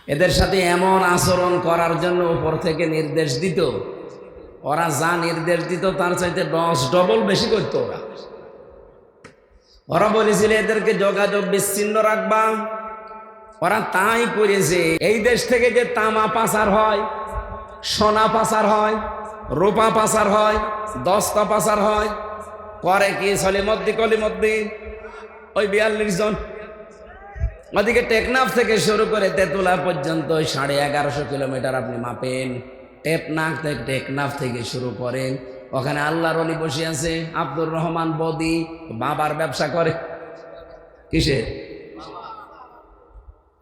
এদের সাথে এমন আচরণ করার জন্য উপর থেকে নির্দেশ দিত, ওরা যা নির্দেশ দিত তার চাইতে 10 ডবল বেশি করতো। ওরা বলেছিল এদেরকে যোগাযোগ বিচ্ছিন্ন রাখবা, ওরা তাই করেছে। এই দেশ থেকে যে তামা পাচার হয়, সোনা পাচার হয়, রূপা পাচার হয়, দস্তা পাচার হয়, করে কি সলিমদ্দি কলিমদ্দি ওই 42 জন। ওদিকে টেকনাফ থেকে শুরু করে তেতুলা পর্যন্ত 1150 কিলোমিটার আপনি মাপেন। টেকনাফ থেকে শুরু করেন, ওখানে আল্লাহর ওলি বসে আছে আব্দুর রহমান বদি, বাবার ব্যবসা করে কিসে।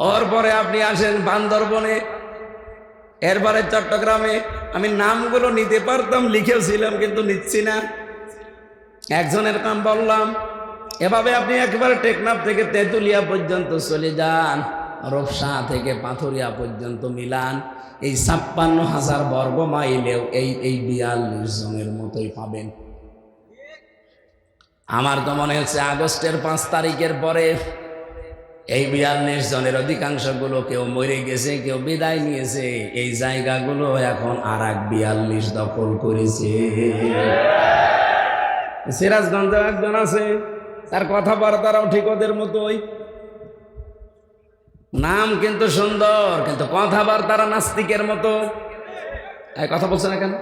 ওর পরে আপনি আসেন বান্দরবনে, এরপরে চট্টগ্রামে। আমি নামগুলো নিতে পারতাম, লিখেছিলাম কিন্তু নিচ্ছি না, একজনের নাম বললাম। এভাবে আপনি একেবারে টেকনাফ থেকে তেঁতুলিয়া পর্যন্ত চলে যান, রূপসা থেকে পাথুরিয়া পর্যন্ত মিলান, এই 56,000 বর্গ মাইলেও এই 42 জনের মতোই পাবেন। আমার তো মনে হচ্ছে আগস্টের 5 তারিখের পরে এই 42 জনের অধিকাংশগুলো কেউ মরে গেছে, কেউ বিদায় নিয়েছে। এই জায়গাগুলো এখন আর এক 42 দখল করেছে। সিরাজগঞ্জে একজন আছে, তার কথাবার্তারাও ঠিক ওদের মতোই, নাম কিন্তু সুন্দর, কিন্তু কথাবার্তারা নাস্তিকের মতো। কথা বলছেন না কেন?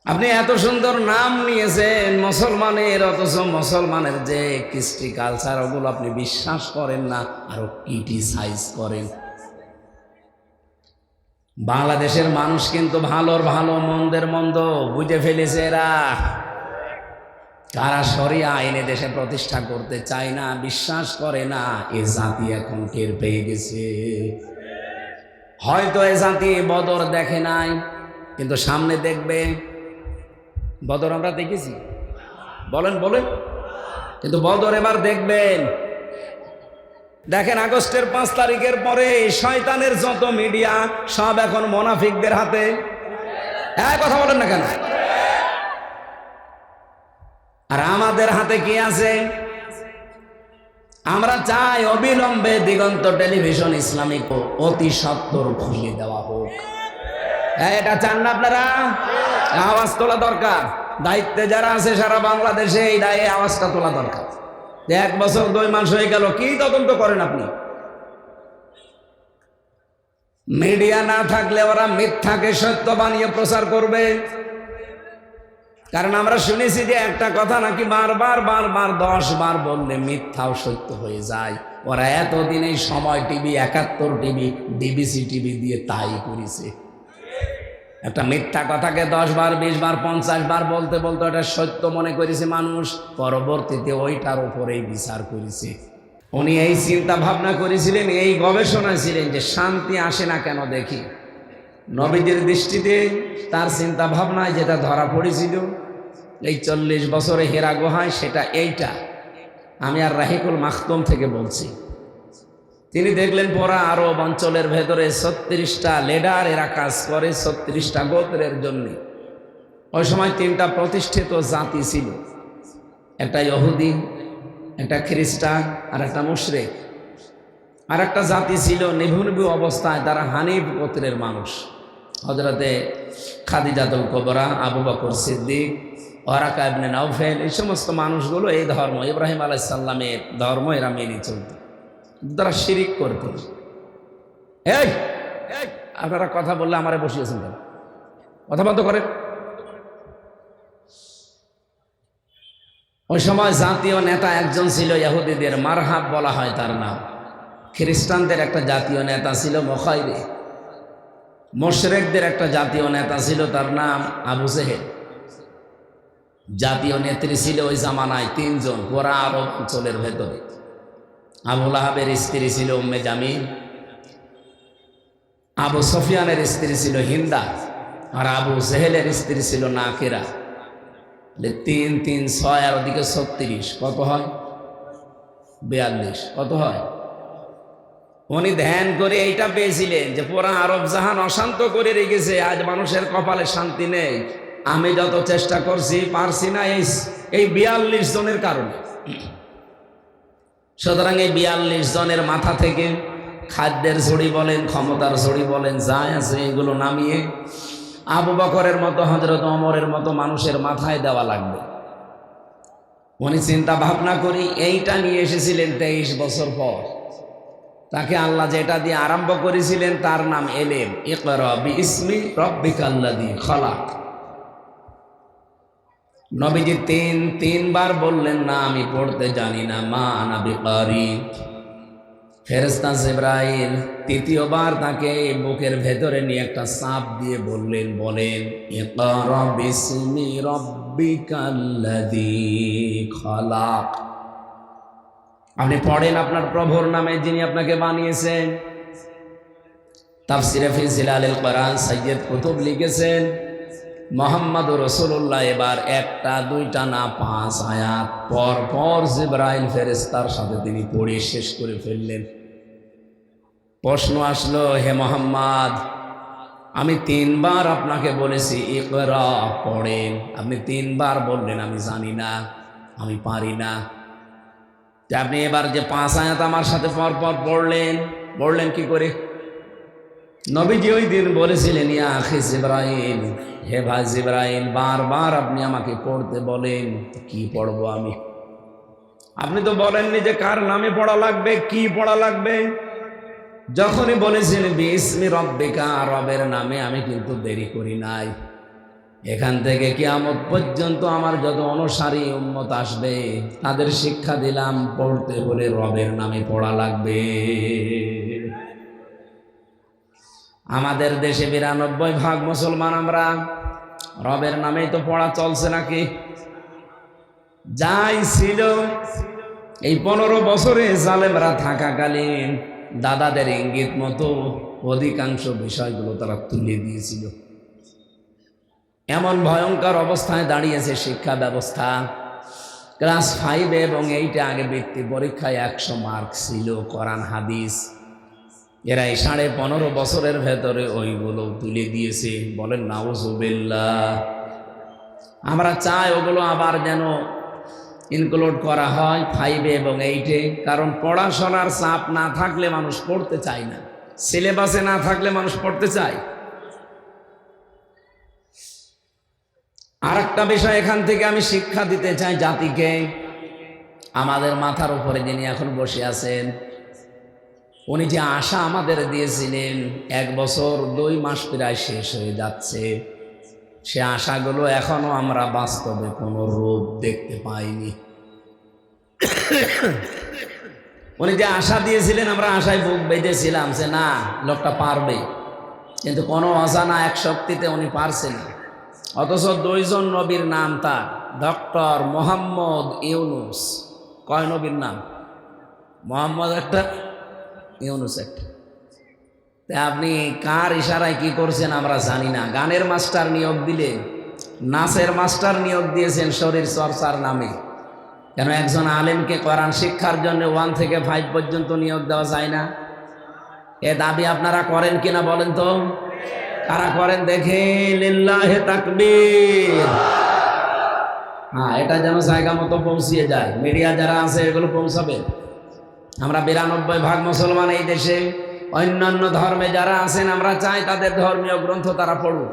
আপনি এত সুন্দর নাম নিয়েছেন মুসলমানের, অথচ মুসলমানের যে কৃষ্টি কালচার ওগুলো আপনি বিশ্বাস করেন না, আরো ক্রিটিসাইজ করেন। বাংলাদেশের মানুষ কিন্তু ভালোর ভালো মন্দের মন্দ বুঝে ফেলেছে। এরা কারা শরিয়া আইনে দেশে প্রতিষ্ঠা করতে চায় না, বিশ্বাস করে না, এ জাতি এখন টের পেয়ে গেছে। হয়তো এ জাতি বদর দেখে নাই, কিন্তু সামনে দেখবে। বদর আমরা দেখেছি, বলেন বলেন, কিন্তু বদর এবার দেখবেন। দেখেন আগস্টের 5 তারিখের পরে শয়তানের যত মিডিয়া সব এখন মুনাফিকদের হাতে। কথা বলেন না কেন? আর আমাদের হাতে কি আছে? আমরা চাই অবিলম্বে দিগন্ত টেলিভিশন ইসলামিক অতি সত্বর খুলে দেওয়া হোক। এটা চান না আপনারা? আওয়াজ তোলা দরকার। দায়িত্বে যারা আছে সারা বাংলাদেশে এই দায়ে আওয়াজটা তোলা দরকার। 1 বছর 2 মাস হয়ে গেল, কি তদন্ত করেন আপনি? মিডিয়া না থাকলে ওরা মিথ্যাকে সত্য বানিয়ে প্রচার করবে। কারণ আমরা শুনেছি যে একটা কথা নাকি বারবার 10 বার বললে মিথ্যাও সত্য হয়ে যায়। ওরা এতদিন এই সময় টিভি, 71 টিভি, ডিবিসি টিভি দিয়ে তাই করেছে। একটা মিথ্যা কথাকে 10 বার, 20 বার, 50 বার বলতে বলতে ওটা সত্য মনে করেছে মানুষ, পরবর্তীতে ওইটার উপরেই বিচার করেছে। উনি এই চিন্তা ভাবনা করেছিলেন, এই গবেষণা ছিলেন যে শান্তি আসে না কেন দেখি। নবীদের দৃষ্টিতে তার চিন্তা ভাবনায় যেটা ধরা পড়েছিল এই 40 বছরে হেরা গুহায়, সেটা এইটা। আমি আর রাহিকুল মাখতুম থেকে বলছি। তিনি দেখলেন পুরা আরব অঞ্চলের ভেতরে 36টা লিডার এরা কাজ করে 36টা গোত্রের জন্য। ওই সময় 3টা প্রতিষ্ঠিত জাতি ছিল, একটা ইহুদি, একটা খ্রিস্টান আর একটা মুশরিক। আর একটা জাতি ছিল নিভু অবস্থায়, তারা হানিফ গোত্রের মানুষ। হযরতে খাদিজাতুল কুবরা, আবু বকর সিদ্দিক, ওয়ারাকা ইবনে নাওফেল, এই সমস্ত মানুষগুলো এই ধর্ম, ইব্রাহিম আলাইহিস সালামের ধর্ম এরা মেনে চলত। তারা শিরিক করত। এই আপনারা কথা বললে আমারে বসিয়েছেন কেন? কথা বন্ধ করেন। ওই সময় জাতীয় নেতা একজন ছিল ইহুদিদের, মারহাব বলা হয় তার নাম। খ্রিস্টানদের একটা জাতীয় নেতা ছিল মুখাইরে। মুশরিকদের একটা জাতীয় নেতা ছিল, তার নাম আবু জেহেল। জাতীয় নেত্রী ছিল ওই জামানায় 3 জন পুরা আরব অঞ্চলের ভেতরে। আবু লাহাবের স্ত্রী ছিল উম্মে জামিল, আবু সুফিয়ানের স্ত্রী ছিল হিন্দা, আর আবু জেহেলের স্ত্রী ছিল নাকিরা। 3 3 6 আর ওদিকে 36, কত হয়? 42। কত হয়? উনি ধ্যান করে এইটা পেয়েছিলেন যে পুরা আরব জাহান অশান্ত করে রেখেছে, আজ মানুষের কপালে শান্তি নেই। আমি যত চেষ্টা করছি পারছি না এই 42 জনের কারণে। সুতরাং এই 42 জনের মাথা থেকে খাদ্যের ঝুড়ি বলেন, ক্ষমতার ঝুড়ি বলেন, যা আছে এগুলো নামিয়ে আবু বকরের মতো, হযরত ওমরের মতো মানুষের মাথায় দেওয়া লাগবে। উনি চিন্তা ভাবনা করি এইটা নিয়ে এসেছিলেন 23 বছর পর। তাকে আল্লাহ যেটা দিয়ে আরম্ভ করেছিলেন তার নাম এলেম। ইকরা বিইসমি রাব্বিকাল্লাযী খালাক। নবীজি তিনবার বললেন না আমি পড়তে জানি না, মা আনা বিকারি। ফেরেশতা জিবরাইল তৃতীয়বার তাকে বুকের ভেতরে নিয়ে একটা চাপ দিয়ে বলেন ইকরা বিইসমি রাব্বিকাল্লাযী খালাক। আপনি পড়েন আপনার প্রভুর নামে যিনি আপনাকে বানিয়েছেন। তাফসিরে ফি জিলালিল কোরআন সৈয়দ কুতুব লিখেছেন মুহাম্মদুর রাসূলুল্লাহ এবার একটা দুইটা না 5 আয়াত পর পর জিবরাইল ফেরেশতার সাথে তিনি পড়ে শেষ করে ফেললেন। প্রশ্ন আসলো, হে মুহাম্মদ, আমি 3 বার আপনাকে বলেছি ইকরা পড়েন, আপনি 3 বার বললেন আমি জানি না, আমি পারি না। আপনি এবার যে 5 আয়াত আমার সাথে পর পর পড়লেন কি করে? নবীজি ওই দিন বলেছিলেন ইয়া আখি জিবরাইল, হে ভাই জিবরাইল, বারবার আপনি আমাকে পড়তে বলেন, কি পড়বো আমি? আপনি তো বলেননি যে কার নামে পড়া লাগবে, কি পড়া লাগবে। যখনই বলেছেন বিইসমি রাব্বিকা, রবের নামে, আমি কিন্তু দেরি করি নাই। এখান থেকে কিয়ামত পর্যন্ত আমার যত অনুসারী উম্মত আসবে তাদের শিক্ষা দিলাম পড়তে হলে রবের নামে পড়া লাগবে। আমাদের দেশে 92% মুসলমান আমরা, রবের নামেই তো পড়া চলছে নাকি? যাই ছিল এই 15 বছরে জালেমরা থাকাকালীন দাদাদের ইঙ্গিত মতো অধিকাংশ বিষয়গুলো তারা তুলে দিয়েছিল। এমন ভয়ঙ্কর অবস্থায় দাঁড়িয়েছে শিক্ষা ব্যবস্থা। ক্লাস 5 এবং 8 আগে বৃত্তি পরীক্ষায় 100 মার্ক ছিল কোরআন হাদিস। এরা এই 15.5 বছরের ভেতরে ওইগুলো তুলে দিয়েছে। বলেন নাউজুবিল্লাহ। আমরা চাই ওগুলো আবার যেন ইনক্লুড করা হয় 5 এবং 8-এ, কারণ পড়াশোনার চাপ না থাকলে মানুষ পড়তে চায় না, সিলেবাসে না থাকলে মানুষ পড়তে চায়। আর একটা বিষয় এখান থেকে আমি শিক্ষা দিতে চাই জাতিকে। আমাদের মাথার উপরে যিনি এখন বসে আছেন, উনি যে আশা আমাদের দিয়েছিলেন 1 বছর 2 মাস প্রায় শেষ হয়ে যাচ্ছে, সে আশাগুলো এখনো আমরা বাস্তবে কোনো রূপ দেখতে পাইনি। উনি যে আশা দিয়েছিলেন আমরা আশায় বুক বেঁধেছিলাম যে না লোকটা পারবে, কিন্তু কোনো অজানা এক শক্তিতে উনি পারছেন না। অথচ 2 জন নবীর নাম তার, ডক্টর মোহাম্মদ ইউনুস। কয় নবীর নাম? মোহাম্মদ একটা, ইউনুস একটা। তাই আপনি কার ইশারায় কি করছেন আমরা জানি না। গানের মাস্টার নিয়োগ দিলেন, নাচের মাস্টার নিয়োগ দিয়েছেন শরীর চর্চার নামে। কেন একজন আলেমকে কোরআন শিক্ষার জন্য 1 থেকে 5 পর্যন্ত নিয়োগ দেওয়া যায় না? এ দাবি আপনারা করেন কিনা বলেন তো? কারা করেন দেখে? লিল্লাহে তাকবীর। হ্যাঁ, এটা যেন জায়গা মতো পৌঁছিয়ে যায়। মিডিয়া যারা আছে এগুলো পৌঁছাবে। আমরা 92% মুসলমান এই দেশে। অন্যান্য ধর্মে যারা আছেন আমরা চাই তাদের ধর্মীয় গ্রন্থ তারা পড়ুক।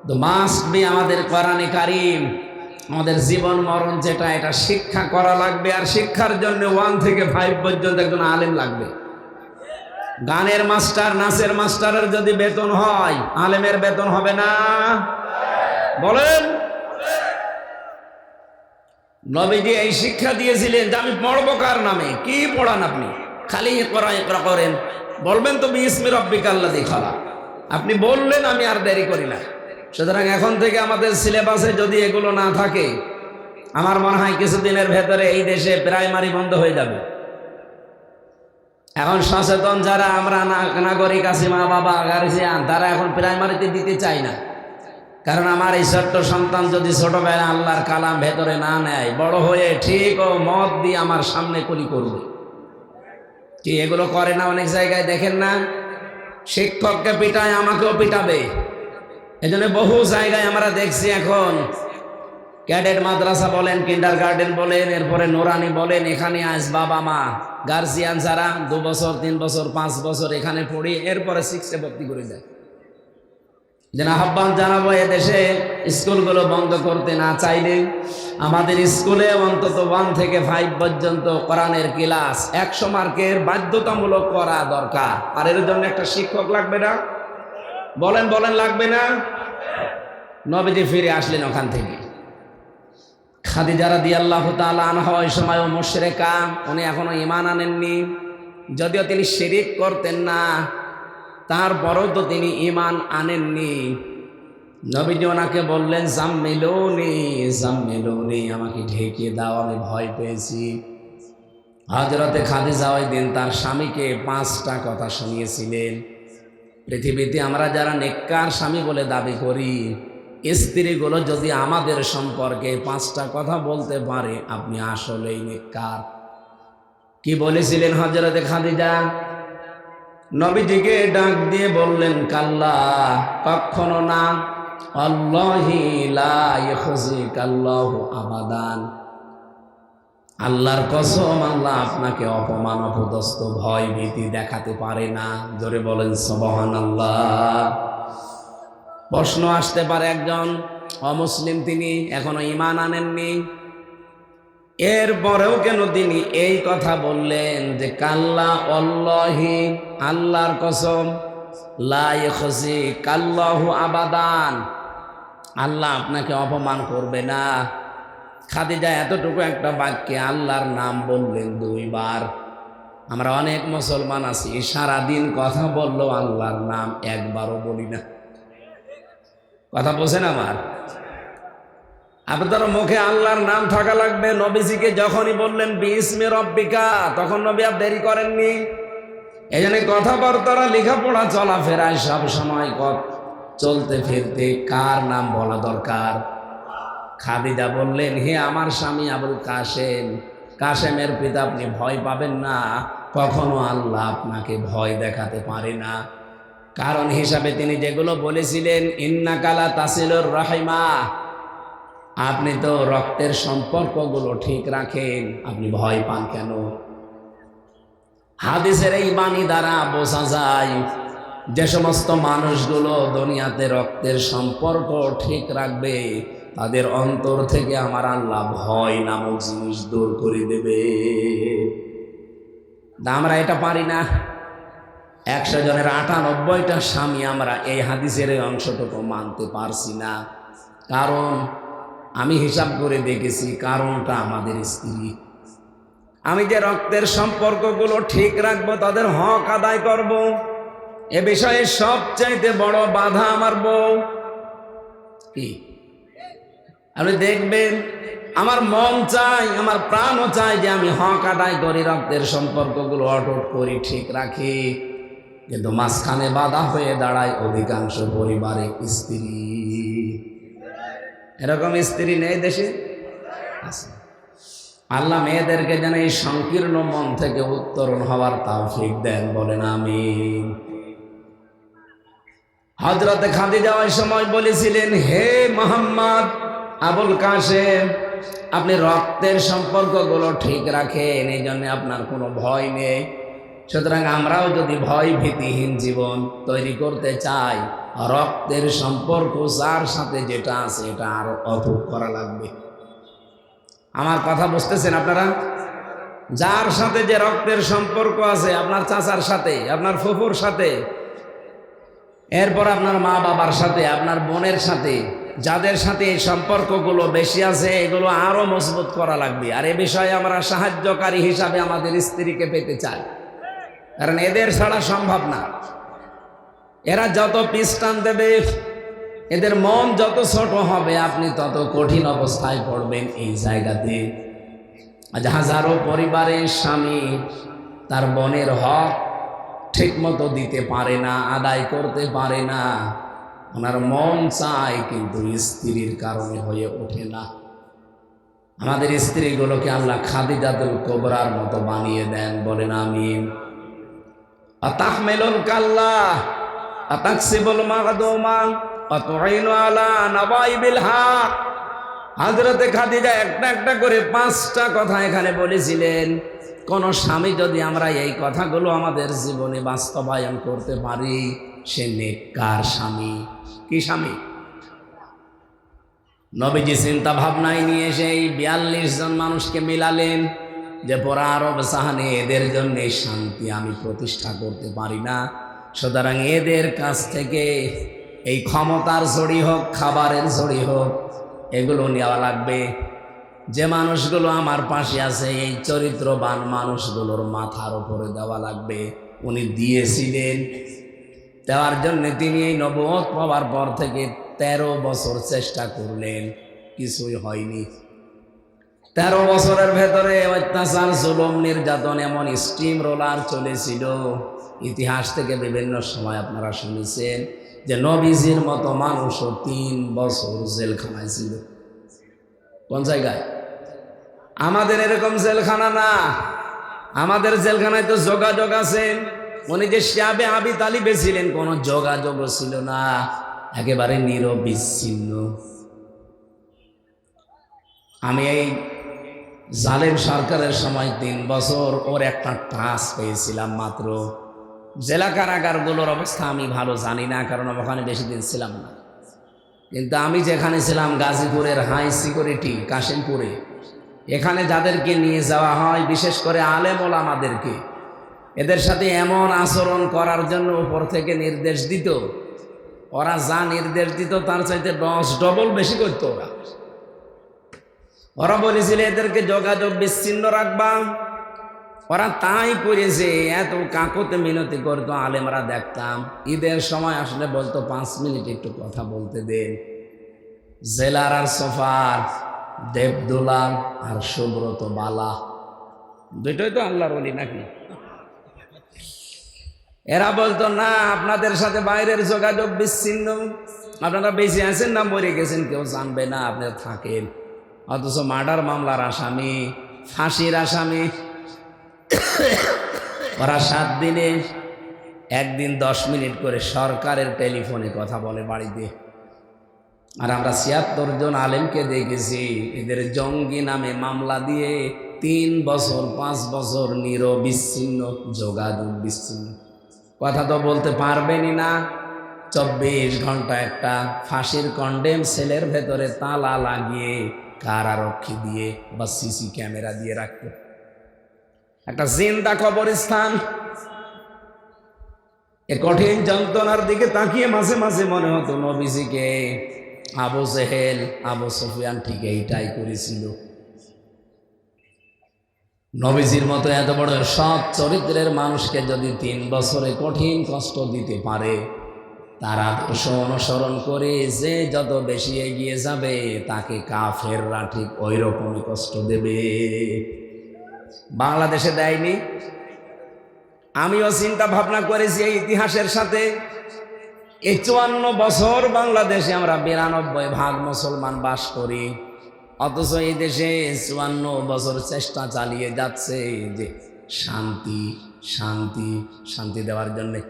তো মাস্ট বি আমাদের কোরআনে কারিম, আমাদের জীবন মরণ যেটা, এটা শিক্ষা করা লাগবে। আর শিক্ষার জন্য 1 থেকে 5 পর্যন্ত একজন আলেম লাগবে। গানের মাস্টার, নাচের মাস্টারের যদি বেতন হয়, আলেমের বেতন হবে না? বলেন। নবীজি এই শিক্ষা দিয়েছিলেন যে আমি পড়বো কার নামে? কি পড়ান আপনি? খালি ইকরা করেন, বলবেন তো বিইসমি রাব্বিকাল্লাযী খালাক। আপনি বললেন, আমি আর দেরি করি না। সুতরাং এখন থেকে আমাদের সিলেবাসে যদি এগুলো না থাকে, আমার মনে হয় কিছুদিনের ভেতরে এই দেশে প্রাইমারি বন্ধ হয়ে যাবে। এখন সচেতন যারা আমরা নাগরিক আছি, মা বাবা গার্জিয়ান, তারা এখন প্রাইমারিতে দিতে চায় না। কারণ আমার এই ছোট্ট সন্তান যদি ছোটবেলা আল্লাহর কালাম ভেতরে না নেয়, বড় হয়ে ঠিক ও মত দিয়ে আমার সামনে কলি করবে। কি এগুলো করে না অনেক জায়গায়? দেখেন না, শিক্ষককে পিটায়, আমাকেও পিটাবে। এই জন্য বহু জায়গায় আমরা দেখছি এখন ক্যাডেট মাদ্রাসা বলেন, কিন্ডার গার্ডেন বলেন, এরপরে নোরানি বলেন, এখানে আজ বাবা মা গার্জিয়ান যারা 2 বছর 3 বছর 5 বছর এখানে পড়ি এরপরে 6-এ ভর্তি করে দেয়। যেন আহ্বান জানাবো, এদেশে স্কুলগুলো বন্ধ করতে না চাইলে আমাদের স্কুলে অন্তত 1 থেকে 5 পর্যন্ত কোরআনের ক্লাস 100 মার্কের বাধ্যতামূলক করা দরকার। আর এর জন্য একটা শিক্ষক লাগবে না? বলেন বলেন, লাগবে না? নবীজি ফিরে আসলেন ওখান থেকে। খাদিজা রাদিয়াল্লাহু তাআলা আনহা ওই সময়ও মুশরিকা, উনি এখনো ঈমান আনেননি। যদিও তিনি শিরিক করতেন না, তারপরও তো তিনি ঈমান আনেননি। নবীজি ওনাকে বললেন, জাম্মিলুনি জাম্মিলুনি, আমাকে ঢেকে দাও, আমি ভয় পেয়েছি। হযরতে খাদিজা ওই দিন তার স্বামীকে 5টা কথা শুনিয়েছিলেন। পৃথিবীতে আমরা যারা নেককার স্বামী বলে দাবি করি, স্ত্রীগুলো যদি আমাদের সম্পর্কে 5টা কথা বলতে পারে, আপনি আসলেই নেককার। কি বলেছিলেন হযরতে খাদিজা? নবীজিকে ডাক দিয়ে বললেন, কাল্লা, কখনো না, আল্লাহি লা ইখজিকাল্লাহু আবাদান, আল্লাহর কসম, আল্লাহ আপনাকে অপমান অপদস্থ ভয় ভীতি দেখাতে পারে না। জোরে বলেন সুবহানাল্লাহ। প্রশ্ন আসতে পারে, একজন অমুসলিম, তিনি এখনো ঈমান আনেননি, এরপরেও কেন তিনি এই কথা বললেন যে কাল্লা আল্লাহি, আল্লাহর কসম, লা ইখজিকাল্লাহু আবাদান, আল্লাহ আপনাকে অপমান করবে না। খাদিজা এতটুকু একটা বাক্যে আল্লাহর নাম বললেন 2 বার। আমরা অনেক মুসলমান আছি, সারাদিন কথা বললেও আল্লাহর নাম একবারও বলি না। কথা বোঝেন আমার? আপনার মুখে আল্লাহর নাম থাকা লাগবে। নবীজিকে যখনই বললেন বিসমি রব্বিকা, তখন নবী আর দেরি করেননি। এই জন্য কথাবার্তা, লেখাপড়া, চলাফেরায় সব সময় চলতে ফিরতে কার নাম বলা দরকার? খাদিজা বললেন, হে আমার স্বামী আবুল কাসেম, কাসেমের পিতা, আপনি ভয় পাবেন না, কখনো আল্লাহ আপনাকে ভয় দেখাতে পারে না। কারণ হিসাবে তিনি যেগুলো বলেছিলেন, ইন্নাকা লা তাসিলুর রাহিমা, আপনি তো রক্তের সম্পর্কগুলো ঠিক রাখেন, আপনি ভয় পান কেন? হাদিসের এই বাণী দ্বারা বোঝা যায় যে সমস্ত মানুষগুলো দুনিয়াতে রক্তের সম্পর্ক ঠিক রাখবে, তাদের অন্তর থেকে আমার আল্লাহ ভয় নামক জিনিস দূর করে দেবে। আমরা এটা পারি না। 100 জনের 98টা স্বামী আমরা এই হাদিসের এই অংশটুকু মানতে পারছি না। কারণ আমি হিসাব করে দেখেছি, কারণটা আমাদের স্ত্রী। আমি যে রক্তের সম্পর্কগুলো ঠিক রাখবো, তাদের হক আদায় করব, এ বিষয়ে সবচাইতে বড় বাধা আমার বউ। কি আপনি দেখবেন, আমার মন চাই, আমার প্রাণও চাই যে আমি হক আদায় করি, রক্তের সম্পর্কগুলো অটুট করি, ঠিক রাখি। কিন্তু মাঝখানে বাধা হয়ে দাঁড়ায় অধিকাংশ পরিবারে স্ত্রী। এরকম স্ত্রী নেই দেশে? আছে। আল্লাহ মেয়েদেরকে যেন এই সংকীর্ণ মন থেকে উত্তরণ হওয়ার তৌফিক দেন, বলেন আমিন। হযরতে খাদিজা ওই সময় বলেছিলেন, হে মুহাম্মদ আবুল কাসেম, আপনি রক্তের সম্পর্কগুলো ঠিক রাখেন, এই জন্য আপনার কোনো ভয় নেই। সুতরাং আমরাও যদি ভয় ভীতিহীন জীবন তৈরি করতে চাই, রক্তের সম্পর্ক যার সাথে যেটা আছে এটা আরো অটুট করা লাগবে। আমার কথা বুঝতেছেন আপনারা? যার সাথে যে রক্তের সম্পর্ক আছে, আপনার চাচার সাথে, আপনার ফুফুর সাথে, এরপর আপনার মা বাবার সাথে, আপনার বোনের সাথে, যাদের সাথে এই সম্পর্কগুলো বেশি আছে, এগুলো আরো মজবুত করা লাগবে। আর এ বিষয়ে আমরা সাহায্যকারী হিসাবে আমাদের স্ত্রীকে পেতে চাই, কারণ এদের ছাড়া সম্ভব না। এরা যত পিস্টান দেবে, এদের মন যত ছোট হবে, আপনি তত কঠিন অবস্থায় পড়বেন এই জায়গাতে। আজ হাজারো পরিবারের স্বামী তার বোনের হক ঠিক মতো দিতে পারে না, আদায় করতে পারে না। ওনার মন চায়, কিন্তু স্ত্রীর কারণে হয়ে ওঠে না। আমাদের স্ত্রীগুলোকে আল্লাহ খাদিজাতুল কুবরার মতো বানিয়ে দেন, বলেন আমিন। আতাহমিলুল কাল্লা আতাকসিবুল মাগদুমা আতুইনু আলা নাবাইবিল হক। হযরতে খাদিজা একটা একটা করে 5টা কথা এখানে বলেছিলেন। কোন স্বামী যদি আমরা এই কথাগুলো আমাদের জীবনে বাস্তবায়ন করতে পারি, সে নেককার স্বামী। কি স্বামী? নবীজি চিন্তা ভাবনায় নিয়ে সেই 42 জন মানুষকে মিলালেন যে পুরা আরব সাহানে এদের জন্য শান্তি আমি প্রতিষ্ঠা করতে পারি না, সুতরাং এদের কাছ থেকে এই ক্ষমতার ঝড়ি হোক, খাবারের ঝড়ি হোক, এগুলো নেওয়া লাগবে। যে মানুষগুলো আমার পাশে আছে এই চরিত্রবান মানুষগুলোর মাথার উপরে দেওয়া লাগবে। উনি দিয়েছিলেন। দেওয়ার জন্য তিনি এই নবুয়ত পাওয়ার পর থেকে 13 বছর চেষ্টা করলেন, কিছুই হয়নি। 13 বছরের ভেতরে অত্যাচার, জুলুম, নির্যাতন এমন স্টিম রোলার চলেছিল। ইতিহাস থেকে বিভিন্ন সময় আপনারা শুনেছেন যে নবীজির মতো মানুষও 3 বছর জেলখানায় ছিল। কোন জায়গায়? আমাদের এরকম জেলখানা না। আমাদের জেলখানায় তো যোগাযোগ আছে। উনি যে শিয়াবে আবি তালিবে ছিলেন, কোনো যোগাযোগও ছিল না, একেবারে নিরবিচ্ছিন্ন। আমি এই জালেম সরকারের সময় 3 বছর ওর একটা টাচ পেয়েছিলাম মাত্র। জেলা কারাগারগুলোর অবস্থা আমি ভালো জানি না, কারণ ওখানে বেশি দিন ছিলাম না। কিন্তু আমি যেখানে ছিলাম গাজীপুরের হাই সিকিউরিটি কাশিমপুরে, এখানে যাদেরকে নিয়ে যাওয়া হয়, বিশেষ করে আলেম ওলামাদেরকে, এদের সাথে এমন আচরণ করার জন্য উপর থেকে নির্দেশ দিত। ওরা যা নির্দেশ দিত তার চাইতে 10 ডবল বেশি করতো ওরা। ওরা বলেছিল এদেরকে যোগাযোগ বিচ্ছিন্ন রাখবা। ওরা তাই করেছে। এত কাকতে মিনতি করতো, আলেমরা দেখতাম। ঈদের সময় আসলে বলতো 5 মিনিট একটু কথা বলতে দেন। জেলার আর সোফার, দেবদুলাল আর সুব্রত বালা, দুটোই তো আল্লাহর ওলি নাকি? এরা বলতো না, আপনাদের সাথে বাইরের যোগাযোগ বিচ্ছিন্ন, আপনারা বেঁচে আছেন না মরে গেছেন কেউ জানবে না, আপনারা থাকেন। অথচ মার্ডার মামলার আসামি, ফাঁসির আসামি, ওরা 7 দিনে একদিন 10 মিনিট করে সরকারের টেলিফোনে কথা বলে বাড়িতে। আর আমরা 76 জন আলেমকে দেখেছি এদের জঙ্গি নামে মামলা দিয়ে 3 বছর 5 বছর নিরবিচ্ছিন্ন যোগাযোগ বিচ্ছিন্ন। কথা তো বলতে পারবেনই না। 24 ঘন্টা একটা ফাঁসির কন্ডেম সেলের ভেতরে তালা লাগিয়ে কারারক্ষী দিয়ে বা সিসি ক্যামেরা দিয়ে রাখত। একটা জিন্দা কবরস্থান। এ কঠিন যন্ত্রণার দিকে তাকিয়ে মাঝে মাঝে মনে হতো নবীজিকে আবু জেহেল, আবু সুফিয়ান ঠিক এইটাই করেছিল। নবীজির মতো এত বড় সৎ চরিত্রের মানুষকে যদি 3 বছরে কঠিন কষ্ট দিতে পারে, তার আদর্শ অনুসরণ করে যে যত বেশি এগিয়ে যাবে তাকে কাফেররা ঠিক ওই রকমই কষ্ট দেবে। বাংলাদেশে দেয়নি। আমিও চিন্তা ভাবনা করেছি এই ইতিহাসের সাথে। এই 54 বছর বাংলাদেশে আমরা 92% মুসলমান বাস করি, অথচ এই দেশে 54 বছর চেষ্টা চালিয়ে যাচ্ছে যে শান্তি শান্তি শান্তি দেওয়ার জন্যে।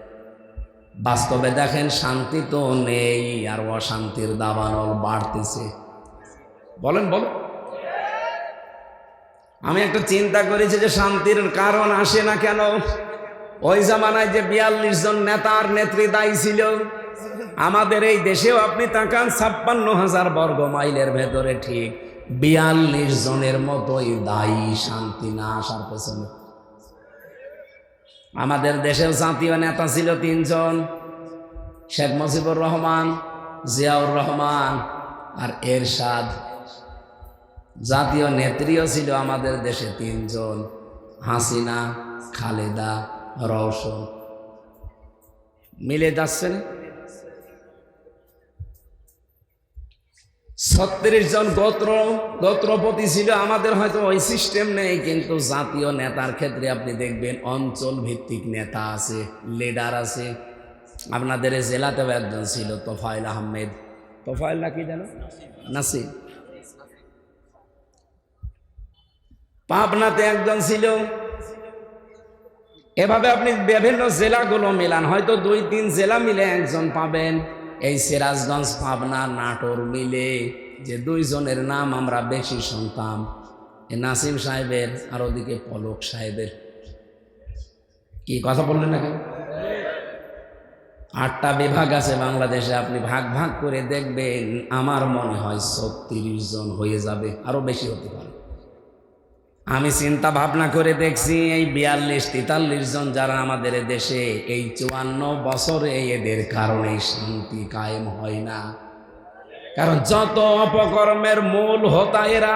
বাস্তবে দেখেন শান্তি তো নেই, আর অশান্তির দাবানল বাড়তেছে। বলেন বলেন। আমি একটা চিন্তা করেছি যে শান্তির কারণ আসে না কেন। ওই জামানায় যে 42 জন নেতার নেত্রী দায়ী ছিল, আমাদের এই দেশেও আপনি তাকান 56,000 বর্গ মাইলের ভেতরে ঠিক 42 জনের মতোই দায়ী শান্তি না আসার পেছনে। আমাদের দেশের জাতীয় নেতা ছিল 3 জন, শেখ মুজিবুর রহমান, জিয়াউর রহমান আর এরশাদ। জাতীয় নেত্রীও ছিল আমাদের দেশে 3 জন, হাসিনা, খালেদা, রওশন। মিলে যাচ্ছে না? 36 জন গোত্রপতি ছিল। আমাদের হয়তো ওই সিস্টেম নেই, কিন্তু জাতীয় নেতার ক্ষেত্রে আপনি দেখবেন অঞ্চল ভিত্তিক নেতা আছে, লিডার আছে। আপনাদের জেলাতেও একজন ছিল তোফায়েল আহমেদ, তোফায়েল না কি জানো, নাসির। পাবনাতে একজন ছিল। এভাবে আপনি বিভিন্ন জেলাগুলো মিলান, হয়তো 2-3 জেলা মিলে একজন পাবেন। এই সিরাজগঞ্জ, পাবনা, নাটোর মিলে যে দুইজনের নাম আমরা বেশি শুনতাম, এ নাসিম সাহেবের আর ওদিকে পলক সাহেবের। কি কথা বললেন না কেন? 8টা বিভাগ আছে বাংলাদেশে, আপনি ভাগ ভাগ করে দেখবেন, আমার মনে হয় 36 জন হয়ে যাবে, আরো বেশি হতে পারে। আমি চিন্তা ভাবনা করে দেখছি এই 42-43 জন যারা আমাদের দেশে, এই 54 বছরে এদের কারণে শান্তি কায়েম হয় না। কারণ যত অপকর্মের মূল হোতা এরা।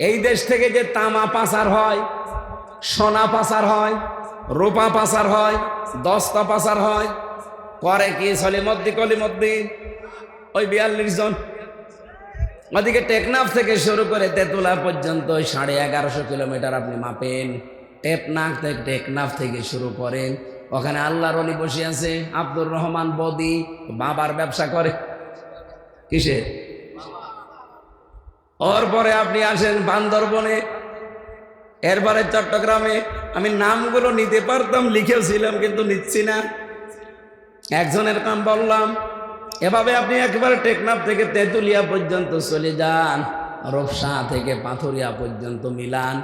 এই দেশ থেকে যে তামা পাচার হয়, সোনা পাচার হয়, রূপা পাচার হয়, দস্তা পাচার হয়, করে কি সলিমদ্দি কলিমদ্দি? ওই 42 জন। ওদিকে টেকনাফ থেকে শুরু করে তেতুলা পর্যন্ত 1150 কিলোমিটার আপনি মাপেন। টেকনাফ থেকে শুরু করেন, ওখানে আল্লাহর ওলি বসে আছে আব্দুর রহমান বদি, বাবার ব্যবসা করে। কিসে? ওর পরে আপনি আসেন বান্দরবনে, এরপরে চট্টগ্রামে। আমি নামগুলো নিতে পারতাম, লিখেছিলাম, কিন্তু নিচ্ছি না। একজনের নাম বললাম। এভাবে আপনি একেবারে টেকনাফ থেকে তেঁতুলিয়া পর্যন্ত চলে যান, রূপসা থেকে পাথুরিয়া পর্যন্ত মিলান,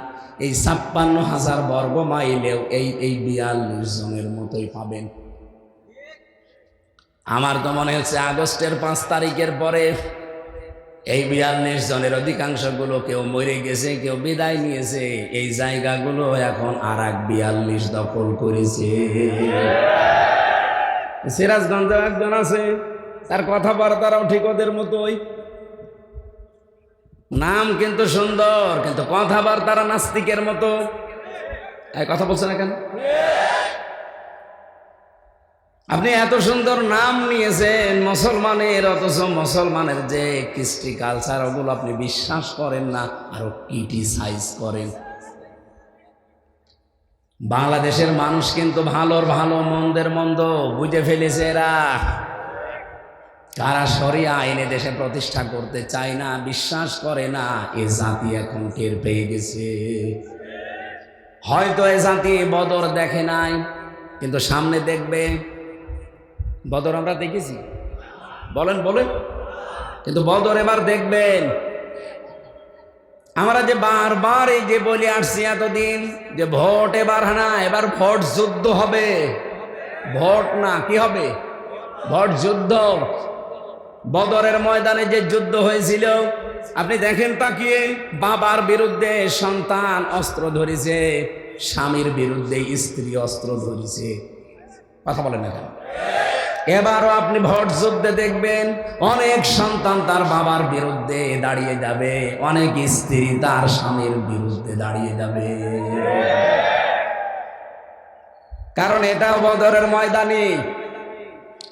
এই 56,000 বর্গ মাইলেও এই 42 জনের মতোই পাবেন। আমার তো মনে হচ্ছে আগস্টের 5 তারিখের পরে এই 42 জনের অধিকাংশগুলো কেউ মরে গেছে, কেউ বিদায় নিয়েছে। এই জায়গাগুলো এখন আর এক 42 দখল করেছে। সিরাজগঞ্জে একজন আছে, তার কথাবার্তারাও ঠিক ওদের মতোই। নাম কিন্তু সুন্দর, কিন্তু কথাবার্তারা নাস্তিকের মতো। কথা বলছেন না কেন? আপনি এত সুন্দর নাম নিয়েছেন মুসলমানের, অথচ মুসলমানের যে কৃষ্টি কালচার, ওগুলো আপনি বিশ্বাস করেন না, আরো ক্রিটিসাইজ করেন। বাংলাদেশের মানুষ কিন্তু ভালোর ভালো, মন্দের মন্দ বুঝে ফেলেছে এরা। কারা শরিয়া আইনে দেশে প্রতিষ্ঠা করতে চায় না, বিশ্বাস করে না, এ জাতি এখন টের পেয়ে গেছে। হয়তো এ জাতি বদর দেখে নাই, কিন্তু সামনে দেখবে। বদর আমরা দেখেছি, বলেন বলেন, কিন্তু বদর এবার দেখবেন। আমরা যে বারবার এই যে বলে আসছি এতদিন, যে ভোট এবার না, এবার ভোট যুদ্ধ হবে। ভোট না, কি হবে? ভোট যুদ্ধ। বদরের ময়দানে যে যুদ্ধ হয়েছিল, আপনি দেখেন তাকিয়ে, বাবার বিরুদ্ধে সন্তান অস্ত্র ধরেছে, স্বামীর বিরুদ্ধে স্ত্রী অস্ত্র ধরেছে। কথা বলেন না কেন? এবারও আপনি ভোট যুদ্ধে দেখবেন, অনেক সন্তান তার বাবার বিরুদ্ধে দাঁড়িয়ে যাবে, অনেক স্ত্রী তার স্বামীর বিরুদ্ধে দাঁড়িয়ে যাবে। কারণ এটা বদরের ময়দানে।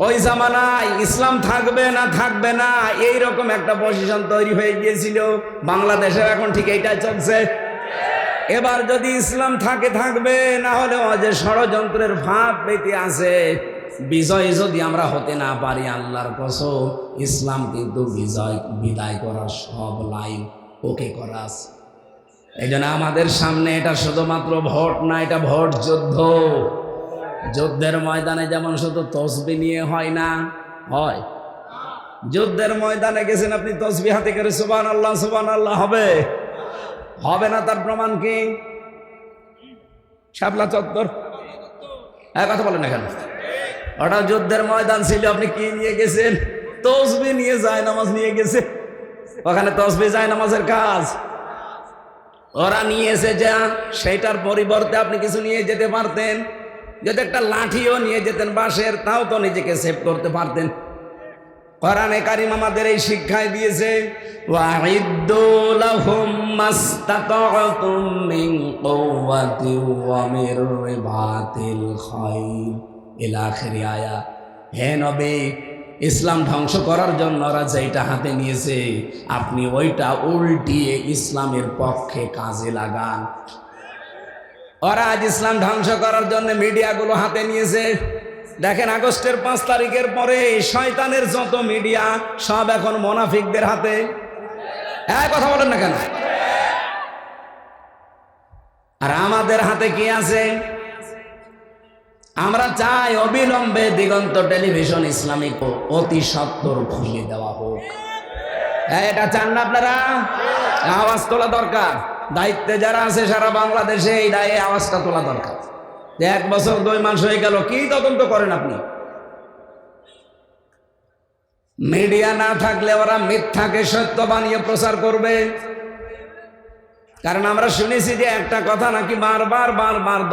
ওই জামানায় ইসলাম থাকবে না থাকবে না, এইরকম একটা পজিশন তৈরি হয়ে গিয়েছিল। বাংলাদেশের এখন ঠিক এইটাই চলছে। এবার যদি ইসলাম থাকে থাকবে, না হলে যে ষড়যন্ত্রের ভাব পেতে আছে। বিজয় যদি আমরা হতে না পারি, আল্লাহর কসম, ইসলাম কিন্তু বিদায় করার সব লাইন ওকে করা আছে। এই জন্য আমাদের সামনে এটা শুধুমাত্র ভোট না, এটা ভোট যুদ্ধ। যুদ্ধের ময়দানে যেমন শুধু তসবিহ নিয়ে হয় না, হয়। যুদ্ধের ময়দানে গেছেন আপনি, তসবিহ হাতে করে সুবহানাল্লাহ সুবহানাল্লাহ হবে? হবে না। তার প্রমাণ কি? শাপলা চত্বর। কথা বলেন না কেন? ওটা যুদ্ধের ময়দান ছিল। আপনি কি নিয়ে গেছেন? তসবিহ নিয়ে, যায় নামাজ নিয়ে গেছে। ওখানে তসবিহ যায় নামাজের কাজ। ওরা নিয়েছে যা, সেইটার পরিবর্তে আপনি কিছু নিয়ে যেতে পারতেন। যদি একটা লাঠিও নিয়ে যেতেন বাঁশের, তাও তো নিজেকে সেভ করতে পারতেন। কোরআনে কারীম আমাদের এই শিক্ষায় দিয়েছে, ওয়াইদ্দু লাহুম মাসতাতা'তুম মিন কুওয়াতি ওয়া মির রিবাতিল খাইল ইলা আখিরি আয়াত। হে নবী, ইসলাম ধ্বংস করার জন্য ওরা যেটা হাতে নিয়েছে, আপনি ওইটা উল্টিয়ে ইসলামের পক্ষে কাজে লাগান। ওরা আজ ইসলাম ধ্বংস করার জন্য মিডিয়াগুলো হাতে নিয়েছে। দেখেন, আগস্টের 5 তারিখের পরে শয়তানের যত মিডিয়া, সব এখন মুনাফিকদের হাতে। কথা বলেন না কেন? আর আমাদের হাতে কি আছে? আমরা চাই অবিলম্বে দিগন্ত টেলিভিশন ইসলামিক অতি সত্বর খুলে দেওয়া হোক। এটা চান না আপনারা? আওয়াজ তোলা দরকার। দায়িত্বে যারা আছে সারা বাংলাদেশে এই আওয়াজটা তোলা দরকার। 1 বছর 2 মাস হয়ে গেল, কি তদন্ত করেন আপনি? মিডিয়া না থাকলে ওরা মিথ্যাকে সত্য বানিয়ে প্রচার করবে। কারণ আমরা শুনেছি যে একটা কথা নাকি বারবার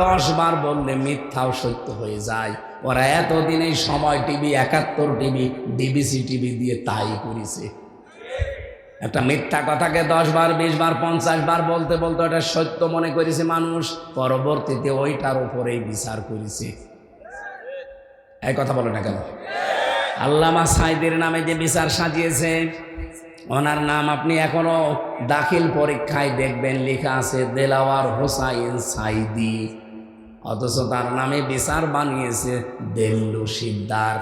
10 বার বললে মিথ্যাও সত্য হয়ে যায়। ওরা এতদিন এই সময় টিভি, 71 টিভি, ডিবিসি টিভি দিয়ে তাই করেছে। একটা মিথ্যা কথাকে 10 বার, 20 বার, 50 বার বলতে বলতে ওটা সত্য মনে করেছে মানুষ, পরবর্তীতে ওইটার উপরেই বিচার করেছে। এই কথা বলো না কেন? আল্লামা সাঈদীর নামে যে বিচার সাজিয়েছে, ওনার নাম আপনি এখনো দাখিল পরীক্ষায় দেখবেন লেখা আছে দেলাওয়ার হোসাইন সাঈদী, অথচ তার নামে বিচার বানিয়েছে দেল্লু শিকদার।